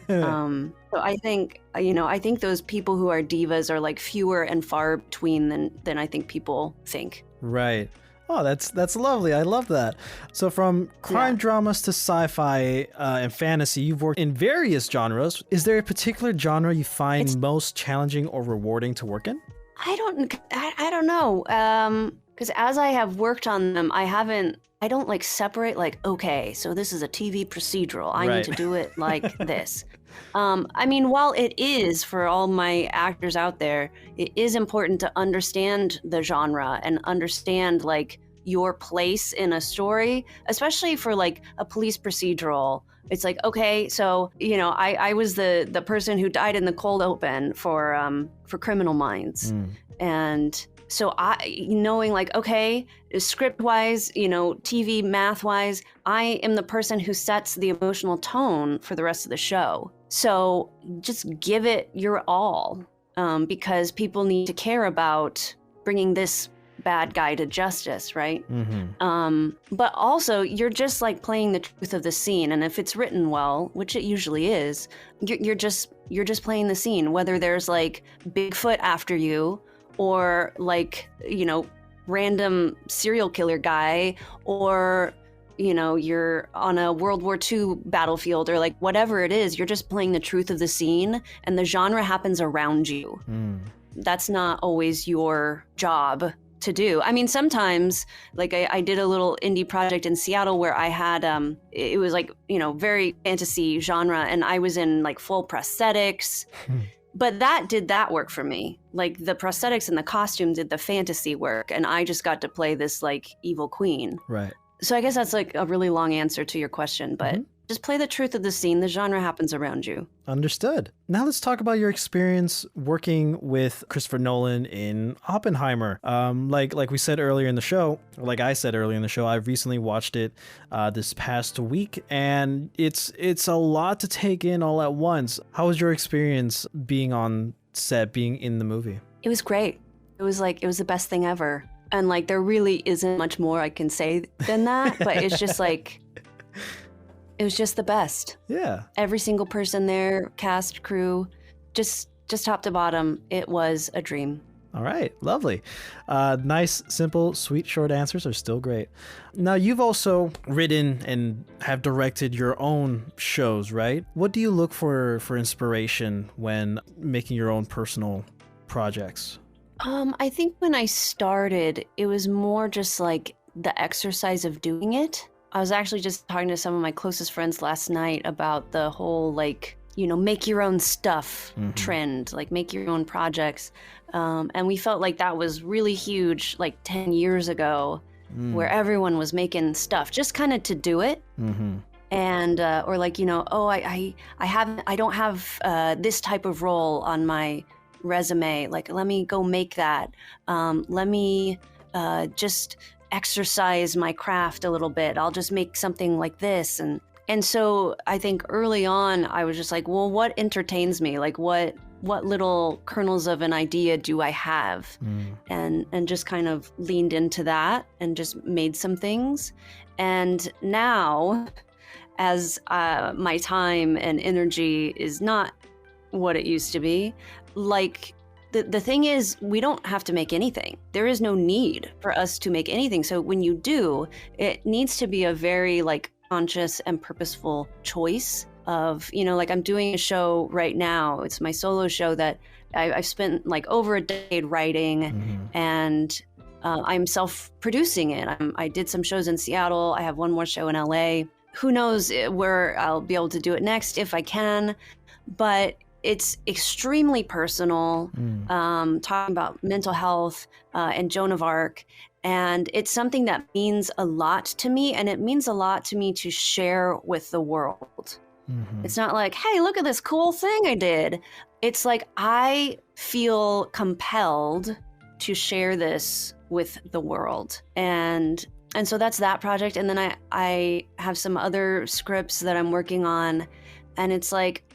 So I think, I think those people who are divas are like fewer and far between than I think people think. Right. Oh, that's lovely. I love that. So from crime dramas to sci-fi and fantasy, you've worked in various genres. Is there a particular genre you find most challenging or rewarding to work in? I don't know. Because as I have worked on them, I don't like separate like, okay, so this is a TV procedural. I need to do it like this. I mean, while it is for all my actors out there, it is important to understand the genre and understand like your place in a story, especially for like a police procedural. It's like, okay, so, I was the person who died in the cold open for Criminal Minds. And so knowing like, okay, script-wise, TV, math-wise, I am the person who sets the emotional tone for the rest of the show. So just give it your all, because people need to care about bringing this bad guy to justice, right? But also, you're just like playing the truth of the scene, and if it's written well, which it usually is, you're just playing the scene. Whether there's like Bigfoot after you, or like random serial killer guy, or you're on a World War II battlefield, or like whatever it is, you're just playing the truth of the scene, and the genre happens around you. That's not always your job to do. I mean, sometimes, like I did a little indie project in Seattle where I had, it was like, very fantasy genre, and I was in like full prosthetics. But that did that work for me. Like the prosthetics and the costume did the fantasy work, and I just got to play this like evil queen. Right. So I guess that's like a really long answer to your question, but just play the truth of the scene. The genre happens around you. Understood. Now let's talk about your experience working with Christopher Nolan in Oppenheimer. Like we said earlier in the show, or like I said earlier in the show, I've recently watched it this past week, and it's a lot to take in all at once. How was your experience being on set, being in the movie? It was great. It was the best thing ever. And like, there really isn't much more I can say than that, but it's just like, it was just the best. Yeah. Every single person there, cast, crew, just top to bottom, it was a dream. All right. Lovely. Nice, simple, sweet, short answers are still great. Now, you've also written and have directed your own shows, right? What do you look for inspiration when making your own personal projects? I think when I started, it was more just like the exercise of doing it. I was actually just talking to some of my closest friends last night about the whole like, make your own stuff trend, like make your own projects. And we felt like that was really huge like 10 years ago, where everyone was making stuff just kind of to do it. And, or like, I don't have this type of role on my resume, like let me go make that, let me just exercise my craft a little bit, I'll just make something like this. And so I think early on I was just like, well, what entertains me, like what little kernels of an idea do I have, and just kind of leaned into that and just made some things. And now, as my time and energy is not what it used to be, like the thing is, we don't have to make anything. There is no need for us to make anything. So when you do, it needs to be a very like conscious and purposeful choice of, like I'm doing a show right now. It's my solo show that I've spent like over a decade writing, and I'm self-producing it. I did some shows in Seattle. I have one more show in LA. Who knows where I'll be able to do it next if I can, but it's extremely personal, talking about mental health and Joan of Arc. And it's something that means a lot to me, and it means a lot to me to share with the world. It's not like, hey, look at this cool thing I did. It's like, I feel compelled to share this with the world. And so that's that project. And then I have some other scripts that I'm working on, and it's like,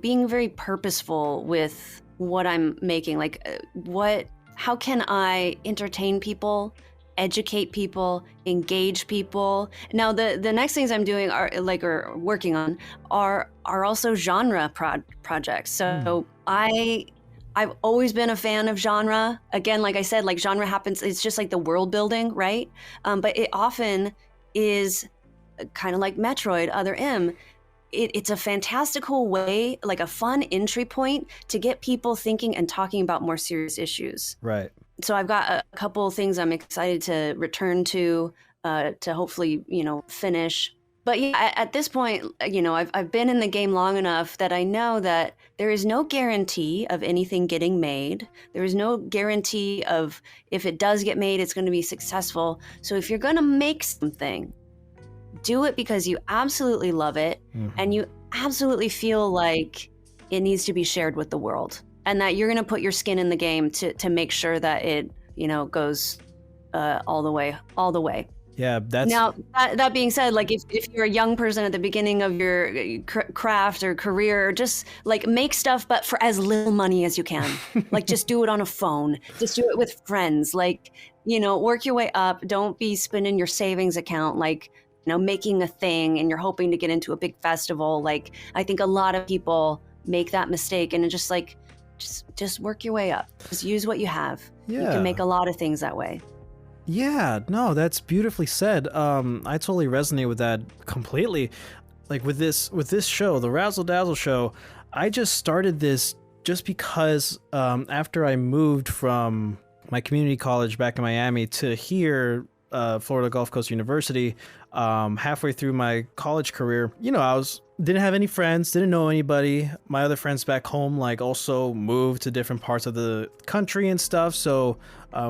being very purposeful with what I'm making, like how can I entertain people educate people, engage people. Now, the next things I'm doing are or working on are also genre projects. So I've always been a fan of genre. Again, like I said, like genre happens, it's just like the world building, right? But it often is kind of like Metroid, Other M. It's a fantastical way, like a fun entry point to get people thinking and talking about more serious issues. Right. So I've got a couple of things I'm excited to return to hopefully, finish. But yeah, at this point, I've been in the game long enough that I know that there is no guarantee of anything getting made. There is no guarantee of if it does get made, it's going to be successful. So if you're going to make something, do it because you absolutely love it and you absolutely feel like it needs to be shared with the world, and that you're going to put your skin in the game to make sure that it, goes all the way. Yeah, that's... Now, that being said, like if you're a young person at the beginning of your craft or career, just like make stuff, but for as little money as you can. Like just do it on a phone. Just do it with friends. Like, work your way up. Don't be spending your savings account, like, making a thing and you're hoping to get into a big festival. Like, I think a lot of people make that mistake, and it's just like, just work your way up. Just use what you have. Yeah. You can make a lot of things that way. Yeah, no, that's beautifully said. I totally resonate with that completely. Like with this show, the Razzle Dazzle show, I just started this just because after I moved from my community college back in Miami to here, Florida Gulf Coast University, halfway through my college career, didn't have any friends, didn't know anybody. My other friends back home also moved to different parts of the country and stuff, so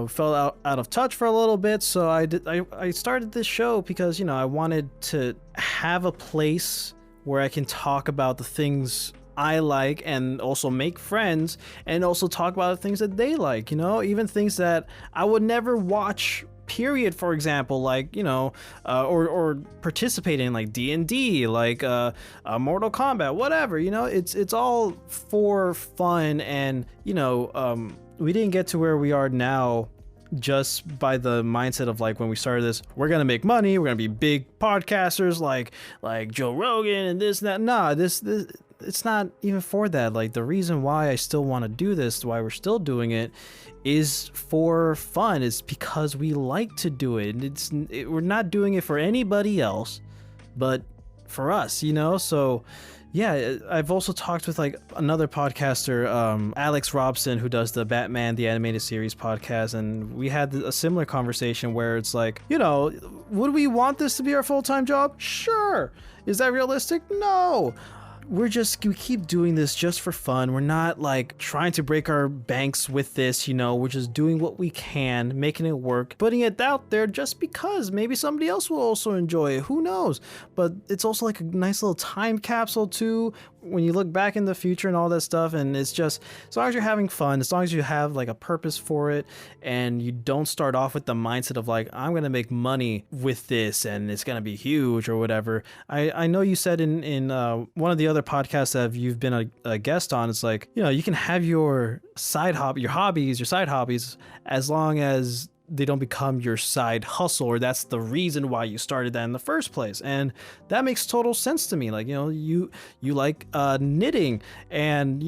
fell out of touch for a little bit. So I started this show because I wanted to have a place where I can talk about the things I like and also make friends and also talk about the things that they like, even things that I would never watch, period, for example, or participate in, like D&D, like Mortal Kombat, whatever, it's all for fun. And we didn't get to where we are now just by the mindset of when we started this, we're gonna make money, we're gonna be big podcasters like Joe Rogan and this and that. Nah, this it's not even for that. Like, the reason why I still want to do this, why we're still doing it, is for fun. It's because we like to do it. We're not doing it for anybody else but for us, So yeah, I've also talked with another podcaster, Alex Robson, who does the Batman the Animated Series podcast, and we had a similar conversation where it's would we want this to be our full-time job? Sure. Is that realistic? No. We keep doing this just for fun. We're not trying to break our banks with this, we're just doing what we can, making it work, putting it out there just because maybe somebody else will also enjoy it. Who knows? But it's also a nice little time capsule too, when you look back in the future and all that stuff. And it's just, as long as you're having fun, as long as you have a purpose for it, and you don't start off with the mindset of I'm going to make money with this and it's going to be huge or whatever. I know you said in one of the other podcasts that you've been a guest on, it's you can have your side hobbies, as long as they don't become your side hustle, or that's the reason why you started that in the first place. And that makes total sense to me. You like knitting, and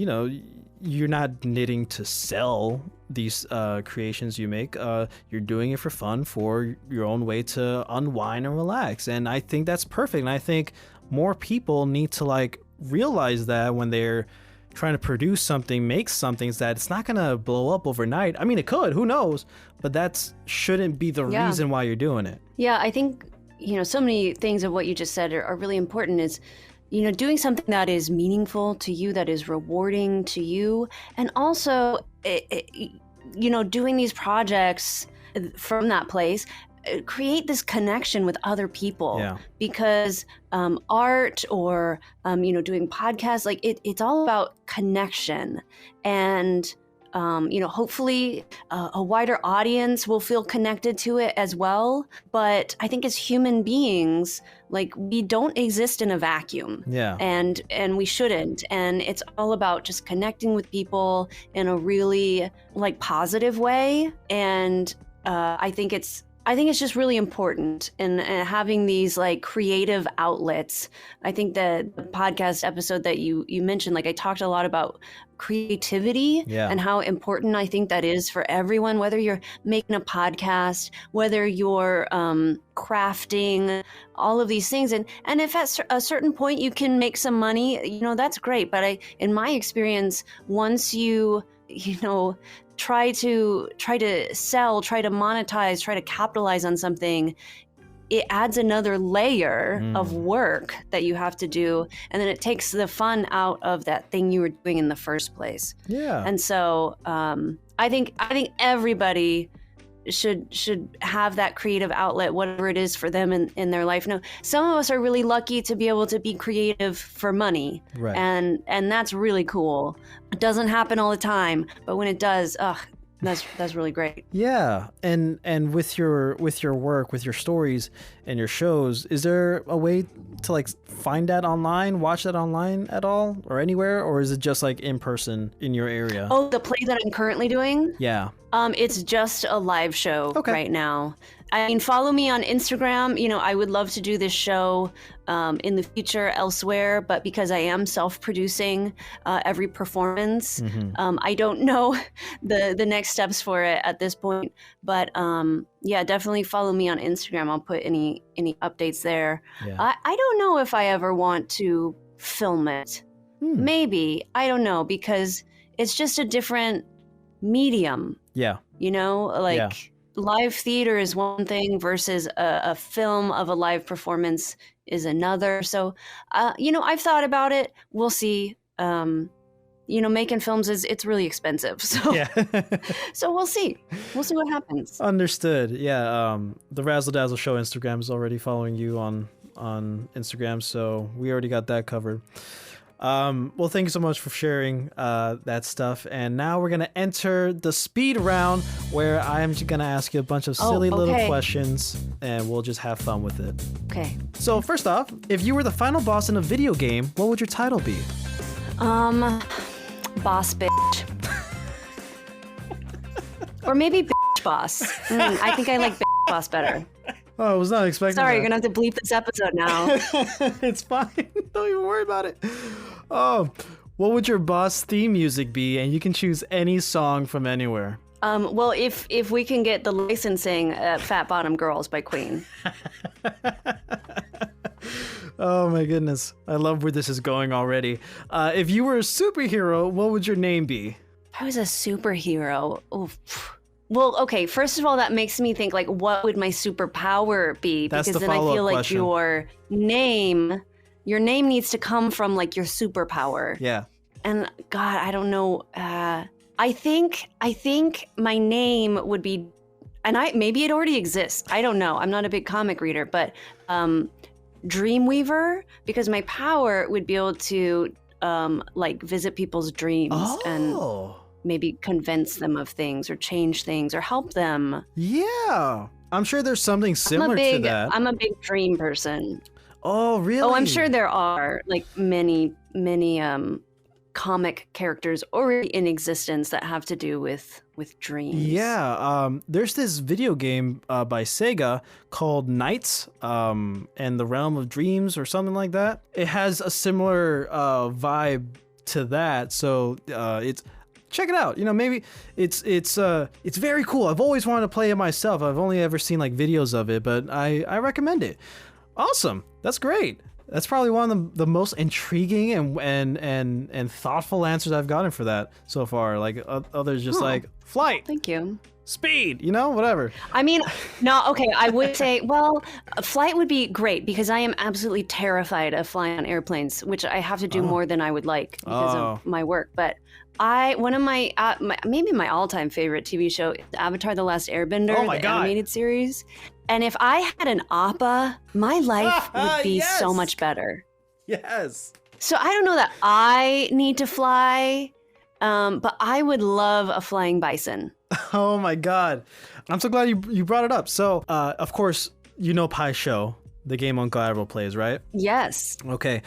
you're not knitting to sell these creations you make. You're doing it for fun, for your own way to unwind and relax. And I think that's perfect. And I think more people need to realize that when they're trying to produce something, make something, is that it's not going to blow up overnight. I mean, it could, who knows? But that shouldn't be the reason why you're doing it. Yeah, I think, so many things of what you just said are really important. Is, doing something that is meaningful to you, that is rewarding to you. And also, doing these projects from that place, create this connection with other people. Yeah. Because art or doing podcasts, it's all about connection, and hopefully a wider audience will feel connected to it as well. But I think as human beings, we don't exist in a vacuum. Yeah. And we shouldn't. And it's all about just connecting with people in a really positive way. And I think it's I think it's just really important and having these like creative outlets. I think the podcast episode that you mentioned, like I talked a lot about creativity and how important I think that is for everyone, whether you're making a podcast, whether you're crafting, all of these things. And if at a certain point you can make some money, you know, that's great. But in my experience, once you know, try to sell, try to monetize, try to capitalize on something, it adds another layer of work that you have to do, and then it takes the fun out of that thing you were doing in the first place. Yeah. And so I think everybody should have that creative outlet, whatever it is for them in their life. No, some of us are really lucky to be able to be creative for money, right? And that's really cool. It doesn't happen all the time, but when it does, that's really great. Yeah, and with your work, with your stories and your shows, is there a way to like find that online, watch that online at all, or anywhere, or is it just like in person in your area? Oh, the play that I'm currently doing? Yeah. It's just a live show right now. I mean, follow me on Instagram. You know, I would love to do this show in the future elsewhere, but because I am self-producing every performance, I don't know the next steps for it at this point. But yeah, definitely follow me on Instagram. I'll put any updates there. Yeah. I don't know if I ever want to film it. Maybe, I don't know, because it's just a different medium. Yeah. You know, like live theater is one thing versus a film of a live performance is another. So, you know, I've thought about it. We'll see. You know, making films it's really expensive. So, so we'll see. We'll see what happens. Understood. Yeah. The Razzle Dazzle Show Instagram is already following you on Instagram, so we already got that covered. Well, thank you so much for sharing that stuff. And now we're going to enter the speed round where I'm going to ask you a bunch of silly little questions and we'll just have fun with it. Okay. So first off, if you were the final boss in a video game, what would your title be? Boss bitch. Or maybe bitch boss. I think I like bitch boss better. Oh, I was not expecting Sorry, that. you're going to have to bleep this episode now. It's fine. Don't even worry about it. Oh, what would your boss theme music be? And you can choose any song from anywhere. Well, if we can get the licensing, Fat Bottom Girls by Queen. Oh my goodness. I love where this is going already. If you were a superhero, what would your name be? If I was a superhero, well, okay, first of all, that makes me think, like, what would my superpower be? That's because the then I feel like question. your name needs to come from, like, your superpower. Yeah. And, God, I don't know. I think my name would be, and maybe it already exists. I don't know. I'm not a big comic reader, but Dreamweaver, because my power would be able to, like, visit people's dreams and maybe convince them of things or change things or help them. Yeah. I'm sure there's something similar to that. I'm a big dream person. Oh, really? Oh, I'm sure there are like many comic characters already in existence that have to do with dreams. Yeah. There's this video game by Sega called Knights and the Realm of Dreams or something like that. It has a similar vibe to that. So it's... Check it out. You know, maybe it's very cool. I've always wanted to play it myself. I've only ever seen like videos of it, but I recommend it. Awesome. That's great. That's probably one of the most intriguing and thoughtful answers I've gotten for that so far. Like others just like flight. Thank you. Speed, you know, whatever. I mean, no, okay, I would say, well, flight would be great because I am absolutely terrified of flying on airplanes, which I have to do more than I would like because of my work. But one of my maybe my all-time favorite TV show is Avatar: The Last Airbender, the animated series. And if I had an appa, my life would be so much better. Yes. So I don't know that I need to fly, but I would love a flying bison. Oh my God. I'm so glad you brought it up. So, of course, you know Pi Show, the game Uncle Admiral plays, right? Yes. Okay.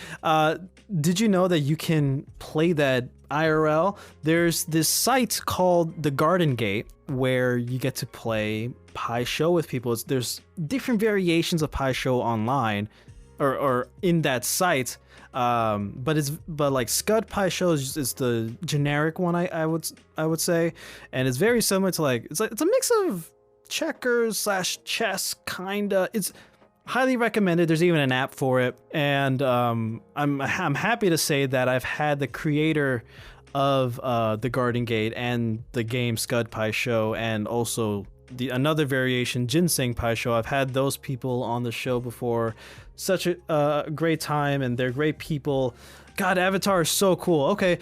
Did you know that you can play that IRL? There's this site called the Garden Gate where you get to play pie show with people. There's different variations of pie show online or in that site. But like Scud Pie Show is the generic one I would say, and it's very similar to it's a mix of checkers / chess kinda. It's highly recommended. There's even an app for it, and I'm happy to say that I've had the creator of the Garden Gate and the game Scud Pie Show, and also another variation, Ginseng Pie Show. I've had those people on the show before. Such a great time, and they're great people. God, Avatar is so cool. Okay,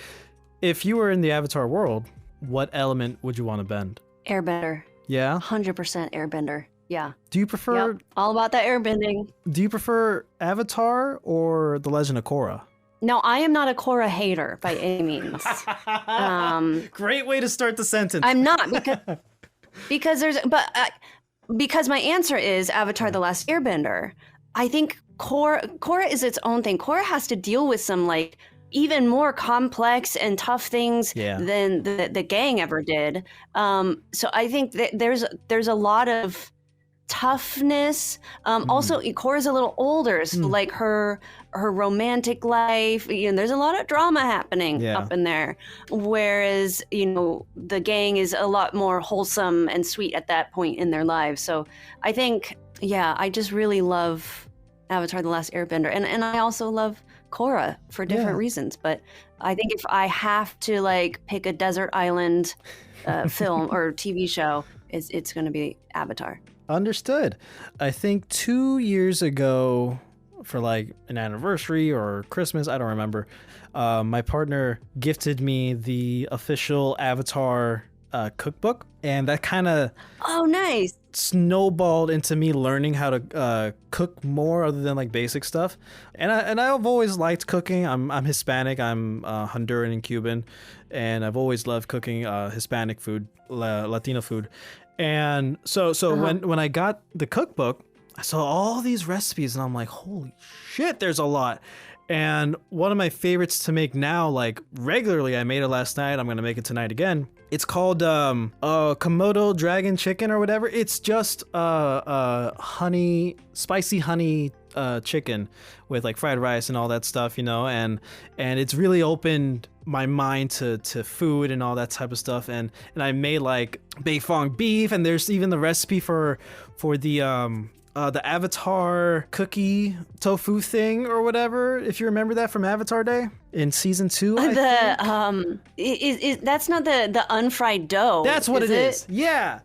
if you were in the Avatar world, what element would you want to bend? Airbender. Yeah? 100% airbender. Yeah. Do you prefer... Yep. All about that airbending. Do you prefer Avatar or The Legend of Korra? No, I am not a Korra hater by any means. Great way to start the sentence. I'm not, because my answer is Avatar: The Last Airbender. I think Korra is its own thing. Korra has to deal with some even more complex and tough things than the gang ever did. So I think that there's a lot of toughness. Also, Korra's a little older, so her romantic life, there's a lot of drama happening up in there. Whereas, the gang is a lot more wholesome and sweet at that point in their lives. So I think, I just really love Avatar: The Last Airbender. And I also love Korra for different reasons. But I think if I have to pick a desert island film or TV show, it's going to be Avatar. Understood. I think 2 years ago, for an anniversary or Christmas, I don't remember, my partner gifted me the official Avatar cookbook, and that kind of nice snowballed into me learning how to cook more other than basic stuff. And I've always liked cooking. I'm Hispanic. I'm Honduran and Cuban, and I've always loved cooking Hispanic food, Latino food. And so when I got the cookbook, I saw all these recipes, and I'm like, holy shit, there's a lot. And one of my favorites to make now, regularly, I made it last night, I'm gonna make it tonight again. It's called Komodo dragon chicken or whatever. It's just spicy honey chicken with fried rice and all that stuff, and it's really opened my mind to food and all that type of stuff. And I made beifong beef, and there's even the recipe for the Avatar cookie tofu thing or whatever, if you remember that from Avatar Day in season 2. That's not the unfried dough. That's what it is. Yeah.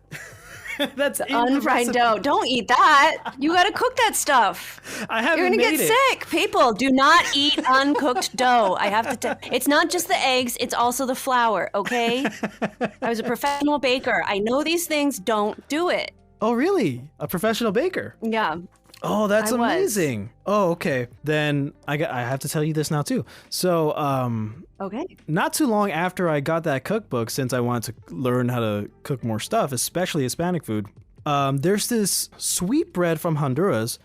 That's unfried dough. Don't eat that. You got to cook that stuff. I haven't. You're gonna made get it. sick. People, do not eat uncooked dough. I have to. It's not just the eggs. It's also the flour. Okay. I was a professional baker. I know these things. Don't do it. Oh, really? A professional baker? Yeah. Oh, that's amazing. Oh, okay. Then I have to tell you this now too. So, okay. Not too long after I got that cookbook, since I wanted to learn how to cook more stuff, especially Hispanic food, there's this sweet bread from Honduras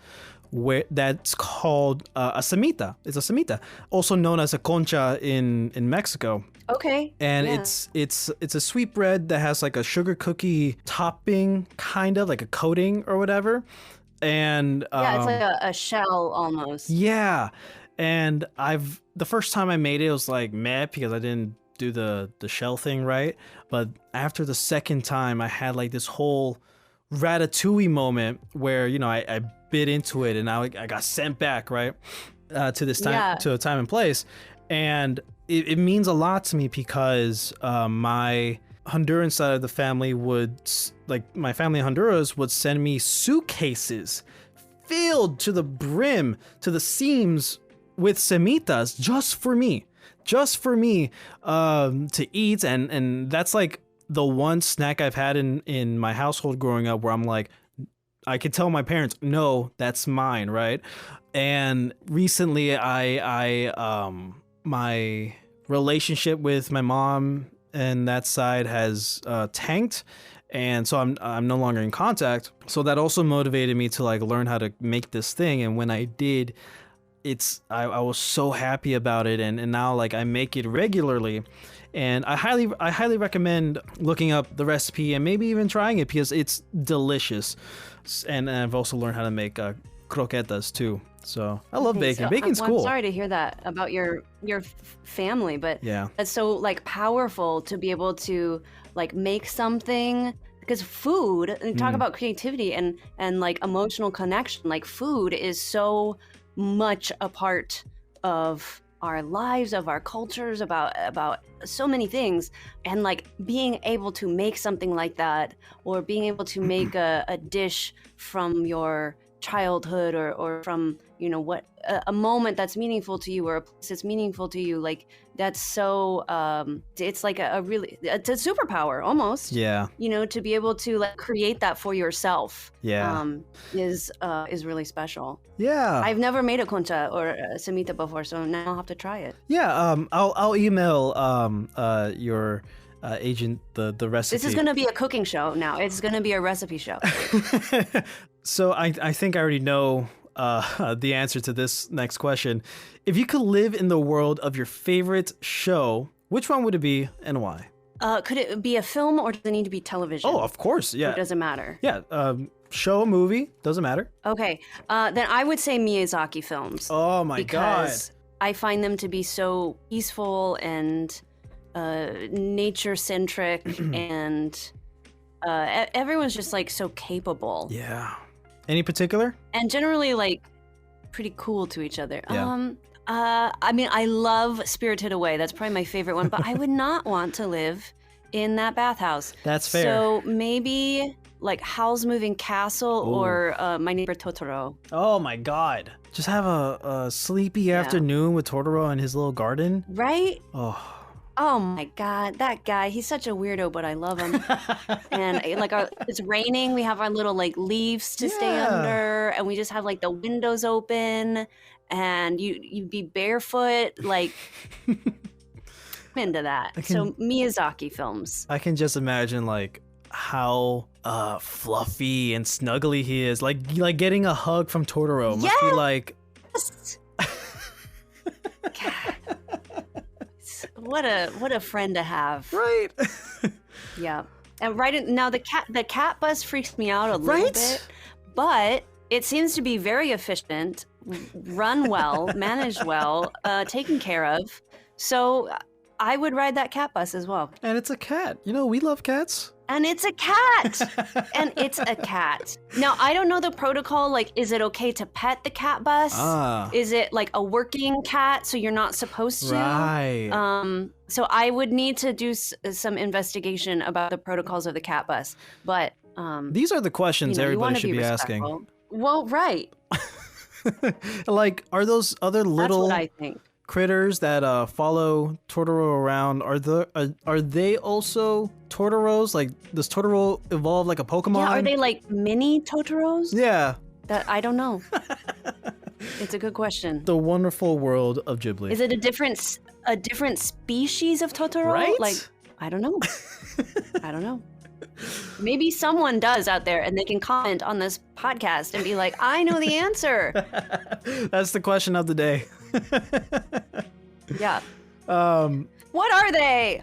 that's called a semita. It's a semita, also known as a concha in Mexico. Okay. And it's a sweet bread that has a sugar cookie topping, kind of a coating or whatever. And it's like a shell almost. Yeah. And the first time I made it, it was meh, because I didn't do the shell thing right. But after the second time, I had this whole ratatouille moment where, I bit into it, and I got sent back, right, to this time, to a time and place. And it means a lot to me because my Honduran side of the family my family in Honduras would send me suitcases filled to the brim, to the seams, with semitas just for me to eat. And that's the one snack I've had in my household growing up where I'm I could tell my parents, no, that's mine, right? And recently my relationship with my mom and that side has tanked, and so I'm no longer in contact. So that also motivated me to learn how to make this thing. And when I did, I was so happy about it, and now I make it regularly. And I highly recommend looking up the recipe and maybe even trying it because it's delicious. And I've also learned how to make croquetas too. So I love baking. So. Baking's I'm cool. sorry to hear that about your family, but yeah, it's so like powerful to be able to like make something, because food, talk about creativity and like emotional connection, like food is so much a part of our lives, of our cultures, about so many things. And like being able to make something like that, or being able to make a dish from your childhood or from, you know, what a moment that's meaningful to you, or a place that's meaningful to you, like that's so it's like it's a superpower almost. Yeah, you know, to be able to like create that for yourself. Yeah. Is really special. Yeah, I've never made a concha or a semita before, so now I'll have to try it. Yeah, I'll email your agent the recipe. This is going to be a cooking show now. It's going to be a recipe show. So I think I already know the answer to this next question. If you could live in the world of your favorite show, which one would it be and why? Could it be a film, or does it need to be television? Oh, of course, yeah. Or does it matter? Yeah, show, a movie, doesn't matter. Okay, then I would say Miyazaki films. Oh my god. Because I find them to be so peaceful and nature-centric, and everyone's just like so capable. Yeah. Any particular? And generally like pretty cool to each other. Yeah. I mean, I love Spirited Away. That's probably my favorite one, but I would not want to live in that bathhouse. That's fair. So maybe like Howl's Moving Castle or My Neighbor Totoro. Oh my god. Just have a sleepy afternoon with Totoro in his little garden. Right? Oh my god, that guy, he's such a weirdo, but I love him. And like it's raining, we have our little like leaves to stay under, and we just have like the windows open, and you'd be barefoot, like I'm into that. So Miyazaki films. I can just imagine like how fluffy and snuggly he is. Like getting a hug from Totoro must be like God. What a friend to have. Right. Yeah. And now the cat bus freaks me out a little bit, but it seems to be very efficient, run well, managed well, taken care of. So I would ride that cat bus as well. And it's a cat. You know, we love cats. And it's a cat. And it's a cat. Now, I don't know the protocol. Like, is it okay to pet the cat bus? Is it like a working cat, so you're not supposed to? Right. So I would need to do some investigation about the protocols of the cat bus. But these are the questions everybody should be asking. Well, right. Like, are those other little That's what I think. critters that follow Totoro around, are they also Totoros? Like, does Totoro evolve like a Pokemon? Yeah, are they like mini Totoros? Yeah. That I don't know. It's a good question. The wonderful world of Ghibli. Is it a different species of Totoro? Right? Like, I don't know. I don't know. Maybe someone does out there, and they can comment on this podcast and be like, I know the answer. That's the question of the day. Yeah. What are they?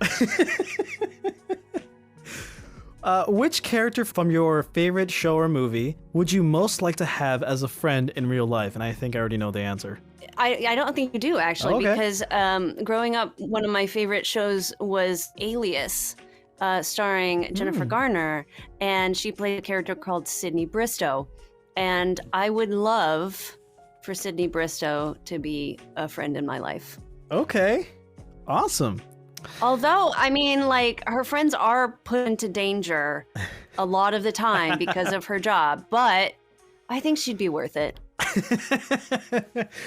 Which character from your favorite show or movie would you most like to have as a friend in real life? And I think I already know the answer. I don't think you do, actually, because growing up, one of my favorite shows was Alias, starring Jennifer Garner, and she played a character called Sydney Bristow. And I would love for Sydney Bristow to be a friend in my life. Okay. Awesome. Although, I mean, like, her friends are put into danger a lot of the time because of her job, but I think she'd be worth it.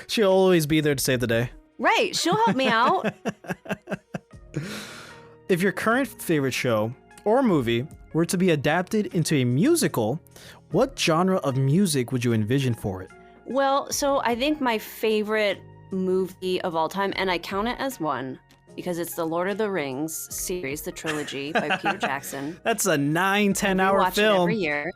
She'll always be there to save the day. Right. She'll help me out. If your current favorite show or movie were to be adapted into a musical, what genre of music would you envision for it? Well, so I think my favorite movie of all time, and I count it as one, because it's the Lord of the Rings series, the trilogy by Peter Jackson. That's a 9-10 hour watch film. It every year.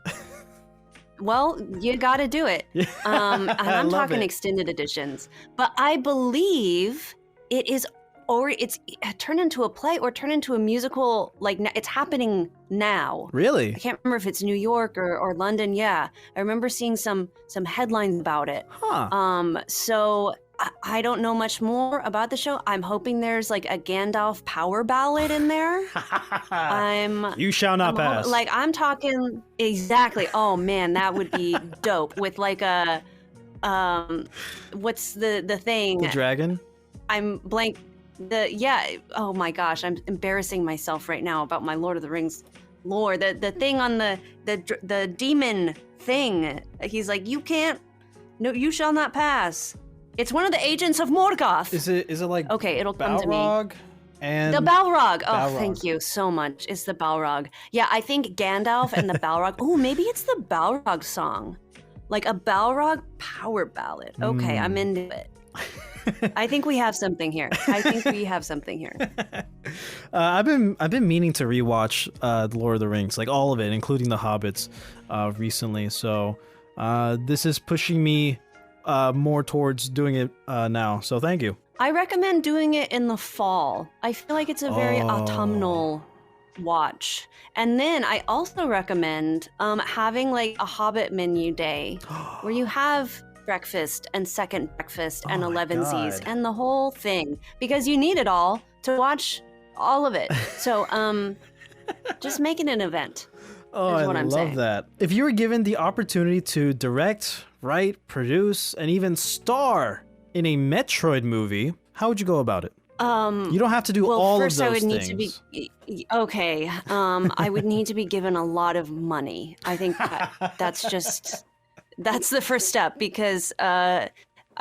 Well, you got to do it. And I'm talking extended editions. But I believe it is or it's turned into a play or turned into a musical. Like it's happening now. Really? I can't remember if it's New York or London. Yeah, I remember seeing some headlines about it. Huh. So I don't know much more about the show. I'm hoping there's like a Gandalf power ballad in there. You shall not pass. Like I'm talking exactly. Oh man, that would be dope with like a what's the thing? The dragon? I'm blank. Oh my gosh, I'm embarrassing myself right now about my Lord of the Rings lore. The thing on the demon thing. He's like, you shall not pass. It's one of the agents of Morgoth. Is it like okay? It'll come to me. Balrog and the Balrog. Oh, Balrog. Thank you so much. It's the Balrog. Yeah, I think Gandalf and the Balrog. Oh, maybe it's the Balrog song, like a Balrog power ballad. Okay, I'm into it. I think we have something here. I've been meaning to rewatch The Lord of the Rings, like all of it, including the Hobbits, recently. So this is pushing me more towards doing it now. So thank you. I recommend doing it in the fall. I feel like it's a very autumnal watch. And then I also recommend having like a Hobbit menu day where you have breakfast and second breakfast and 11sies and the whole thing, because you need it all to watch all of it. So just make it an event. Oh, I love that. If you were given the opportunity to direct, write, produce, and even star in a Metroid movie, how would you go about it? You don't have to do all of those things. First, I would need to be okay. I would need to be given a lot of money. I think that's the first step, because I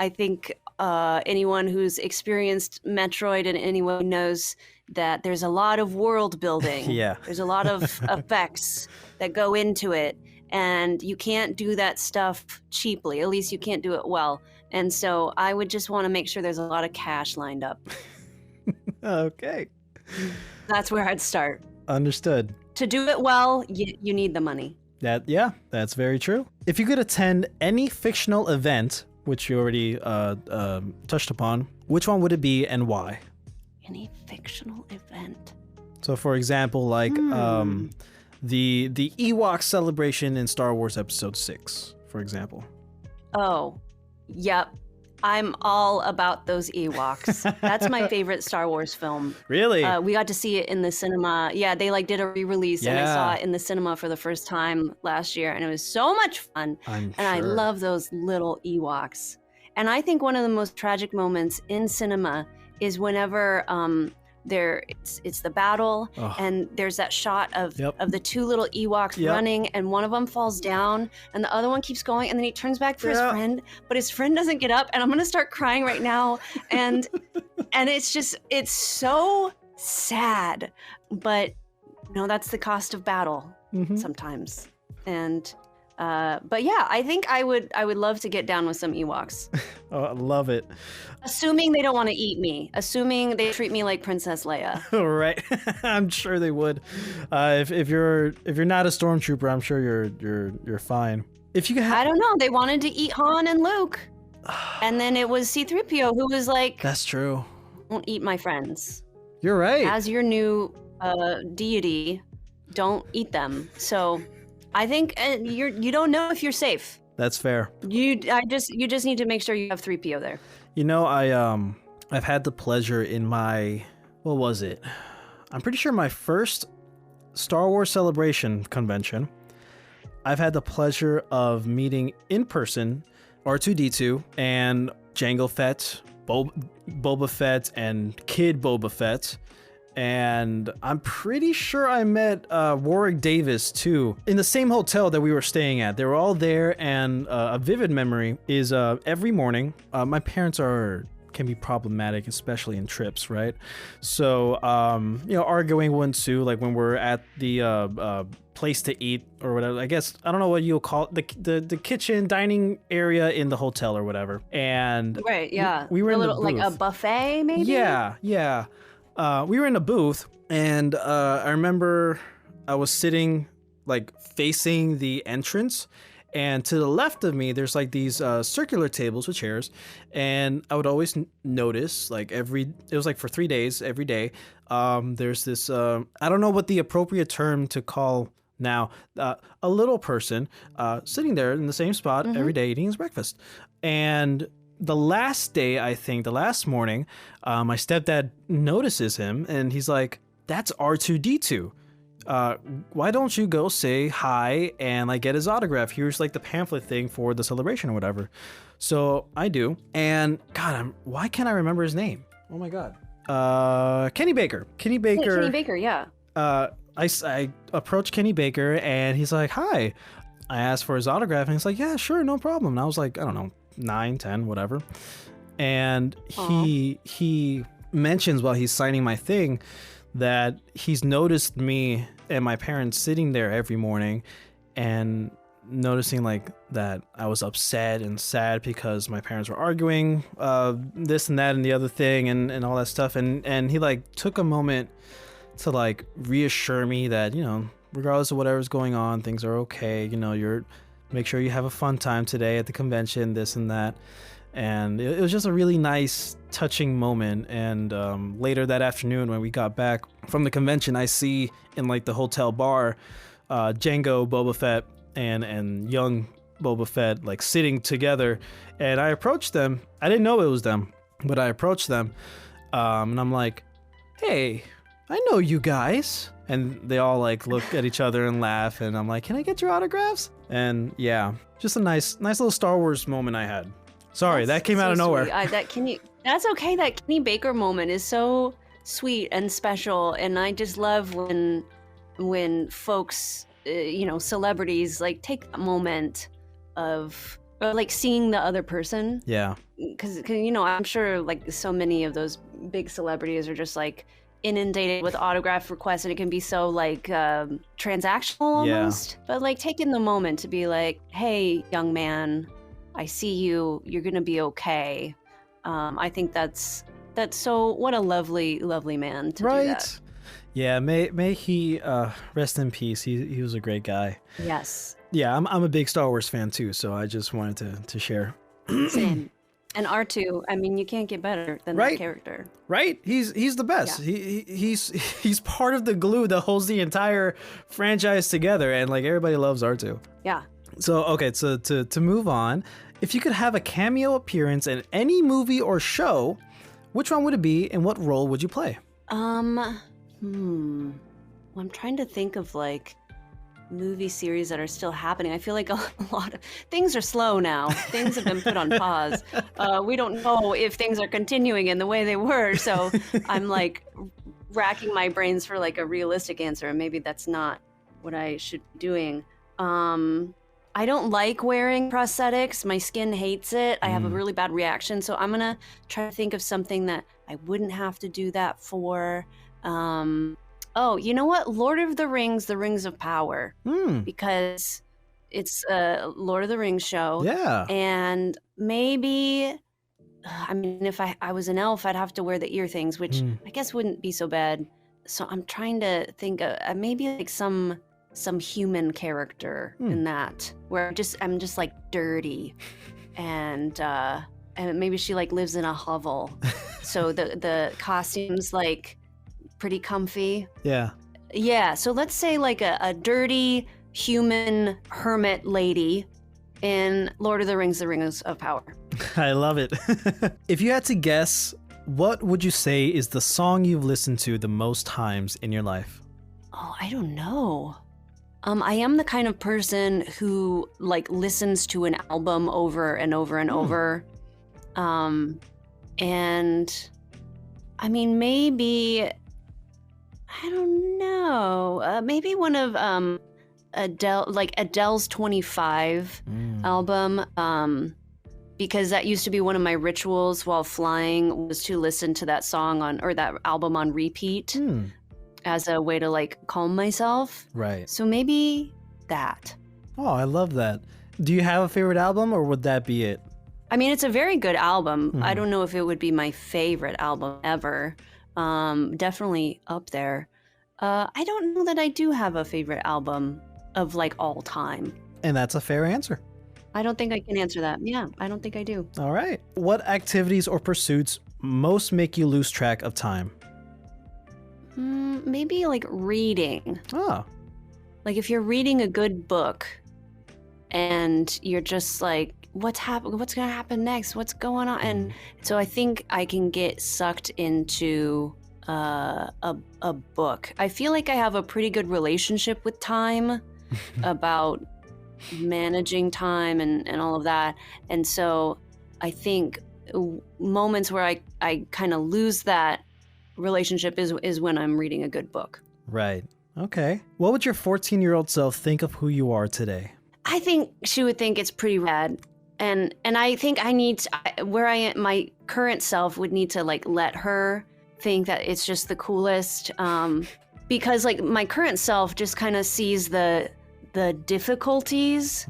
think anyone who's experienced Metroid in any way knows that there's a lot of world building. Yeah. There's a lot of effects that go into it, and you can't do that stuff cheaply. At least you can't do it well. And so I would just want to make sure there's a lot of cash lined up. Okay. That's where I'd start. Understood. To do it well, you need the money. That's very true. If you could attend any fictional event, which you already touched upon, which one would it be and why? Any fictional event? So, for example, like the Ewok celebration in Star Wars Episode 6, for example. Oh, yep. I'm all about those Ewoks. That's my favorite Star Wars film. Really? We got to see it in the cinema. Yeah, they like did a re-release, and I saw it in the cinema for the first time last year, and it was so much fun. I love those little Ewoks. And I think one of the most tragic moments in cinema is whenever it's the battle, and there's that shot of the two little Ewoks running, and one of them falls down and the other one keeps going, and then he turns back for his friend, but his friend doesn't get up, and I'm gonna start crying right now. And it's so sad, but that's the cost of battle sometimes. And but yeah, I think I would love to get down with some Ewoks. Oh, I love it. Assuming they don't want to eat me. Assuming they treat me like Princess Leia. Right. I'm sure they would. If you're not a stormtrooper, I'm sure you're fine. If you I don't know. They wanted to eat Han and Luke. And then it was C-3PO who was like, that's true. Don't eat my friends. You're right. As your new deity, don't eat them. So I think you don't know if you're safe. That's fair. You just need to make sure you have 3PO there. I've had the pleasure in my, what was it? I'm pretty sure my first Star Wars Celebration convention, I've had the pleasure of meeting in person R2-D2 and Jango Fett, Boba Fett, and Kid Boba Fett. And I'm pretty sure I met Warwick Davis too in the same hotel that we were staying at. They were all there, and a vivid memory is every morning. My parents can be problematic, especially in trips, right? So arguing will ensue, like when we're at the place to eat or whatever. I guess I don't know what you'll call it, the kitchen dining area in the hotel or whatever. And right, yeah, we were in the booth. Like a buffet, maybe. Yeah. We were in a booth, and I remember I was sitting like facing the entrance, And to the left of me, there's like these circular tables with chairs. And I would always notice, like it was like for 3 days, every day, there's this, I don't know what the appropriate term to call now, a little person sitting there in the same spot every day eating his breakfast. And the last day, I think, the last morning, my stepdad notices him and he's like, that's R2-D2. Why don't you go say hi and like get his autograph? Here's like the pamphlet thing for the celebration or whatever. So I do. And God, why can't I remember his name? Oh my God. Kenny Baker. Kenny Baker. Kenny Baker, yeah. I approached Kenny Baker and he's like, hi. I asked for his autograph and he's like, yeah, sure, no problem. And I was like, I don't know, 9, 10, whatever. And he mentions while he's signing my thing that he's noticed me and my parents sitting there every morning and noticing like that I was upset and sad because my parents were arguing this and that and the other thing and all that stuff. And he like took a moment to like reassure me that, you know, regardless of whatever's going on, things are okay. You know, make sure you have a fun time today at the convention, this and that. And it was just a really nice, touching moment. And later that afternoon when we got back from the convention, I see in like the hotel bar, Jango, Boba Fett, and young Boba Fett like sitting together. And I approached them. I didn't know it was them, but I approached them. And I'm like, hey, I know you guys. And they all like look at each other and laugh. And I'm like, can I get your autographs? And yeah, just a nice little Star Wars moment I had. Sorry, that came out of nowhere. That's okay. That Kenny Baker moment is so sweet and special, and I just love when folks, celebrities, like take a moment of like seeing the other person. Yeah. Because I'm sure like so many of those big celebrities are just like inundated with autograph requests, and it can be so like transactional almost. Yeah. But like taking the moment to be like, hey, young man, I see you. You're gonna be okay. I think that's so. What a lovely man to do that. Yeah, may he rest in peace. He was a great guy. Yes. Yeah, I'm a big Star Wars fan too, so I just wanted to share. Same. And R2, I mean, you can't get better than that character. Right? He's the best. Yeah. He's part of the glue that holds the entire franchise together, and like everybody loves R2. Yeah. So okay, so to move on, if you could have a cameo appearance in any movie or show, which one would it be, and what role would you play? Well, I'm trying to think of like movie series that are still happening. I feel like a lot of things are slow now. Things have been put on pause. We don't know if things are continuing in the way they were. So I'm like racking my brains for like a realistic answer, and maybe that's not what I should be doing. I don't like wearing prosthetics. My skin hates it. I have a really bad reaction. So I'm gonna try to think of something that I wouldn't have to do that for. Oh, you know what? Lord of the Rings, The Rings of Power. Because it's a Lord of the Rings show. Yeah. And maybe, I mean, if I was an elf, I'd have to wear the ear things, which I guess wouldn't be so bad. So I'm trying to think of maybe like some human character in that, where I'm just like dirty and maybe she like lives in a hovel. So the costume's like pretty comfy. Yeah. Yeah. So let's say like a dirty human hermit lady in Lord of the Rings, The Rings of Power. I love it. If you had to guess, what would you say is the song you've listened to the most times in your life? Oh, I don't know. I am the kind of person who like listens to an album over and over and over. And I mean, maybe, I don't know, maybe one of Adele's 25 album, because that used to be one of my rituals while flying, was to listen to that song or that album on repeat as a way to like calm myself. Right. So maybe that. Oh, I love that. Do you have a favorite album, or would that be it? I mean, it's a very good album. I don't know if it would be my favorite album ever. Definitely up there. I don't know that I do have a favorite album of like all time. And that's a fair answer. I don't think I can answer that. Yeah, I don't think I do. All right. What activities or pursuits most make you lose track of time? Maybe like reading. Oh. Like if you're reading a good book and you're just like, what's going to happen next? What's going on? And so I think I can get sucked into a book. I feel like I have a pretty good relationship with time about managing time and all of that. And so I think moments where I kind of lose that relationship is when I'm reading a good book. Right. Okay. What would your 14-year-old self think of who you are today? I think she would think it's pretty rad. And I think my current self would need to like let her think that it's just the coolest. Because like my current self just kind of sees the difficulties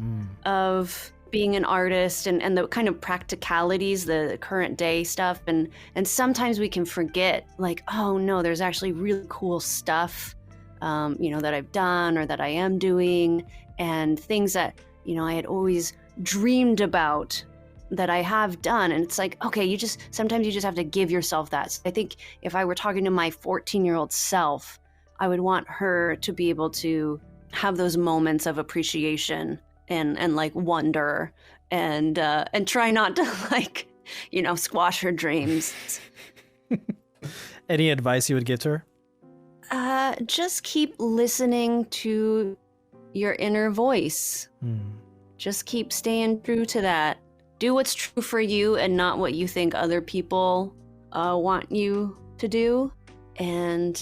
of being an artist and the kind of practicalities, the current day stuff. And sometimes we can forget like, oh no, there's actually really cool stuff, that I've done or that I am doing, and things that, I had always dreamed about that I have done. And it's like, okay, sometimes you just have to give yourself that. So I think if I were talking to my 14-year-old self, I would want her to be able to have those moments of appreciation and like wonder and try not to like, squash her dreams. Any advice you would give to her? Just keep listening to your inner voice. Just keep staying true to that. Do what's true for you and not what you think other people want you to do. And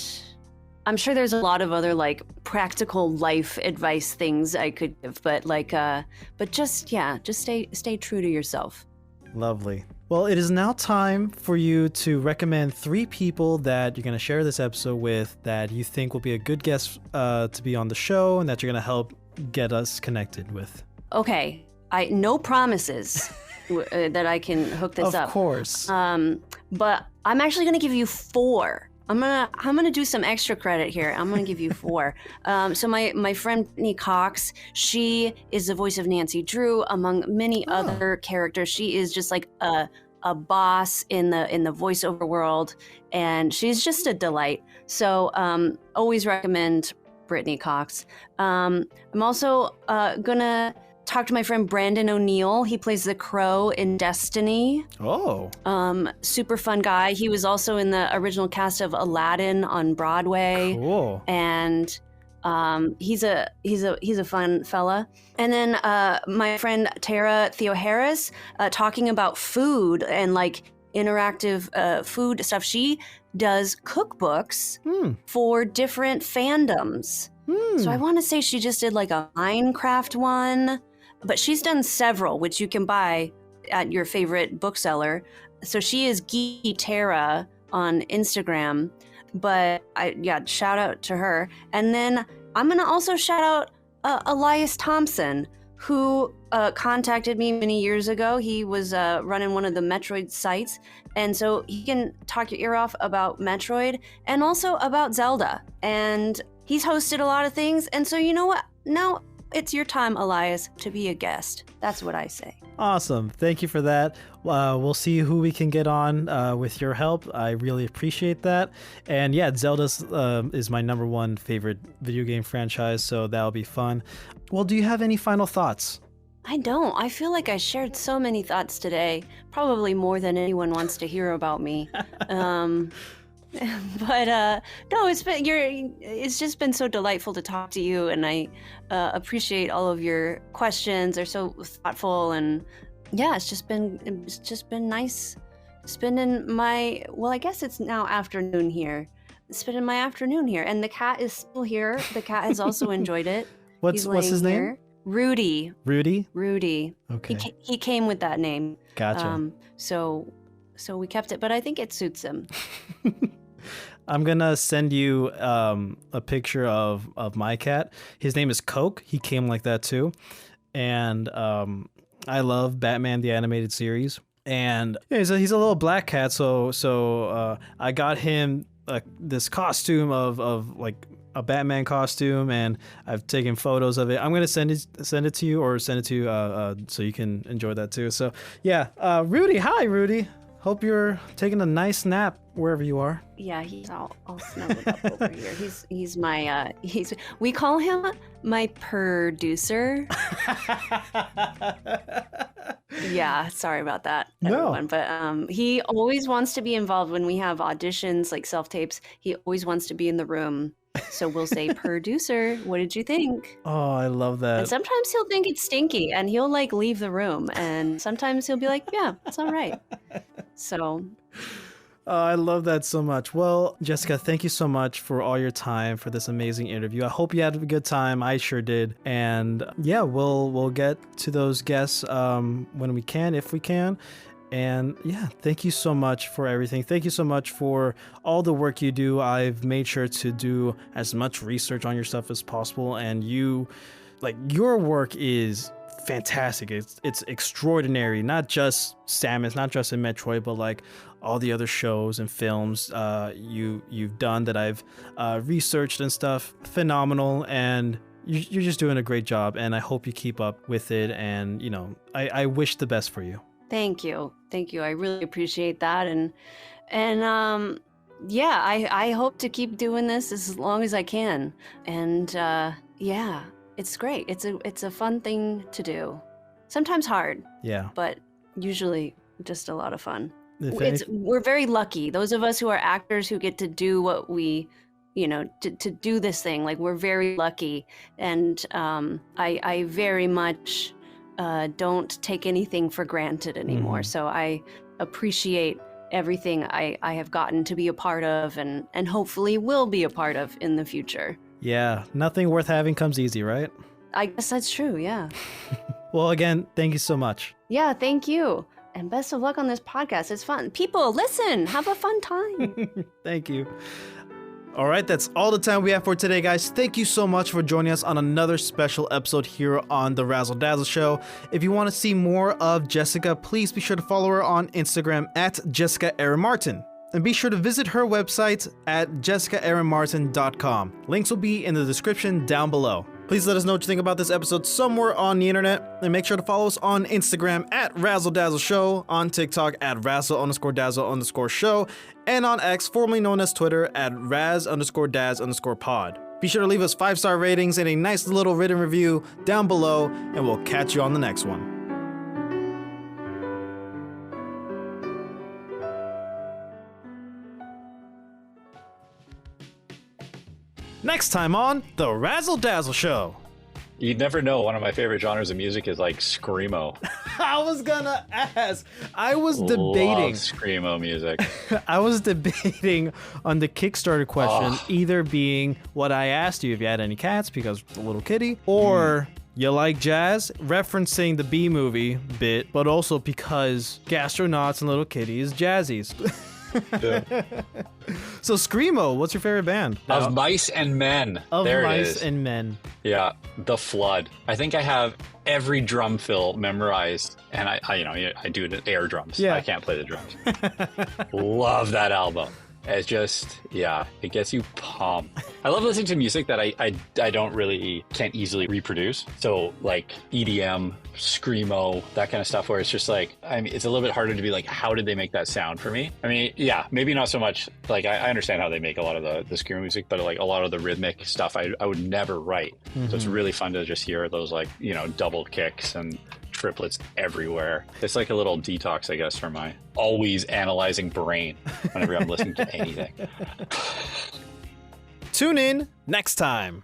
I'm sure there's a lot of other like practical life advice things I could give, but just stay true to yourself. Lovely. Well, it is now time for you to recommend 3 people that you're going to share this episode with that you think will be a good guest to be on the show and that you're going to help get us connected with. Okay. No promises that I can hook this up. Of course. But I'm actually going to give you 4. I'm gonna do some extra credit here. I'm gonna give you 4. So my friend Brittany Cox, she is the voice of Nancy Drew, among many other characters. She is just like a boss in the voiceover world, and she's just a delight. So always recommend Brittany Cox. I'm also gonna talk to my friend Brandon O'Neill. He plays the Crow in Destiny. Oh. Super fun guy. He was also in the original cast of Aladdin on Broadway. Cool. And he's a fun fella. And then my friend Tara Theoharis, talking about food and like interactive food stuff. She does cookbooks for different fandoms. So I want to say she just did like a Minecraft one, but she's done several, which you can buy at your favorite bookseller. So she is Geeky Tara on Instagram, but shout out to her. And then I'm going to also shout out Elias Thompson, who contacted me many years ago. He was running one of the Metroid sites. And so he can talk your ear off about Metroid and also about Zelda. And he's hosted a lot of things. And so you know what? Now it's your time, Elias, to be a guest. That's what I say. Awesome. Thank you for that. We'll see who we can get on with your help. I really appreciate that. And yeah, Zelda is my number 1 favorite video game franchise, so that'll be fun. Well, do you have any final thoughts? I don't. I feel like I shared so many thoughts today, probably more than anyone wants to hear about me. But no, it's just been so delightful to talk to you, and I appreciate all of your questions. They're so thoughtful, and yeah, it's just been nice spending I guess it's now afternoon here. Spending my afternoon here, and the cat is still here. The cat has also enjoyed it. What's his name? Rudy. Rudy. Okay. He came with that name. Gotcha. So we kept it, but I think it suits him. I'm gonna send you a picture of my cat. His name is Coke. He came like that too, and I love Batman the animated series. And yeah, he's a little black cat. So I got him this costume of like a Batman costume, and I've taken photos of it. I'm gonna send it to you, or send it to so you can enjoy that too. So yeah, Rudy, hi Rudy. Hope you're taking a nice nap wherever you are. Yeah, he's all snuggled up over here. He's my we call him my producer. Yeah, sorry about that, everyone. No. But he always wants to be involved when we have auditions, like self-tapes. He always wants to be in the room. So we'll say, producer, what did you think? Oh, I love that. And sometimes he'll think it's stinky and he'll like leave the room. And sometimes he'll be like, yeah, it's all right. So... I love that so much. Well, Jessica, thank you so much for all your time for this amazing interview. I hope you had a good time. I sure did. And yeah, we'll get to those guests when we can, if we can. And yeah, thank you so much for everything. Thank you so much for all the work you do. I've made sure to do as much research on your stuff as possible. And your work is fantastic. It's extraordinary. Not just Samus, not just in Metroid, but like all the other shows and films you've done that I've researched and stuff. Phenomenal. And you're just doing a great job. And I hope you keep up with it. And I wish the best for you. Thank you. I really appreciate that. And yeah, I hope to keep doing this as long as I can. And yeah, it's great. It's a fun thing to do. Sometimes hard. Yeah. But usually just a lot of fun. We're very lucky. Those of us who are actors who get to do what we, to do this thing, like we're very lucky. And I very much don't take anything for granted anymore. So I appreciate everything I have gotten to be a part of and hopefully will be a part of in the future. Yeah, nothing worth having comes easy, right? I guess that's true, yeah. Well, again, thank you so much. Yeah, thank you. And best of luck on this podcast. It's fun. People, listen, have a fun time. Thank you. All right, that's all the time we have for today, guys. Thank you so much for joining us on another special episode here on The Razzle Dazzle Show. If you want to see more of Jessica, please be sure to follow her on Instagram at Jessica Erin Martin. And be sure to visit her website at jessicaerinmartin.com. Links will be in the description down below. Please let us know what you think about this episode somewhere on the internet. And make sure to follow us on Instagram at Razzle Dazzle Show, on TikTok at Razzle_Dazzle_Show, and on X, formerly known as Twitter, at Raz_Daz_pod. Be sure to leave us 5-star ratings and a nice little written review down below, and we'll catch you on the next one. Next time on The Razzle Dazzle Show. You'd never know one of my favorite genres of music is like screamo. I was gonna ask. I was debating. Love screamo music. I was debating on the Kickstarter question, either being what I asked you if you had any cats because it's a little kitty, or you like jazz, referencing the B movie bit, but also because gastronauts and little kitties jazzies. So screamo, what's your favorite band? Of Mice and Men. Of there Mice it is. and Men. Yeah, The Flood. I think I have every drum fill memorized, and I do it at air drums. Yeah. I can't play the drums. Love that album. It's just, yeah, it gets you pumped. I love listening to music that I can't easily reproduce. So like EDM, screamo, that kind of stuff where it's just like, I mean, it's a little bit harder to be like, how did they make that sound for me? I mean, yeah, maybe not so much, like I understand how they make a lot of the screamo music, but like a lot of the rhythmic stuff I would never write. So it's really fun to just hear those like, double kicks and triplets everywhere. It's like a little detox, I guess, for my always analyzing brain whenever I'm listening to anything. Tune in next time.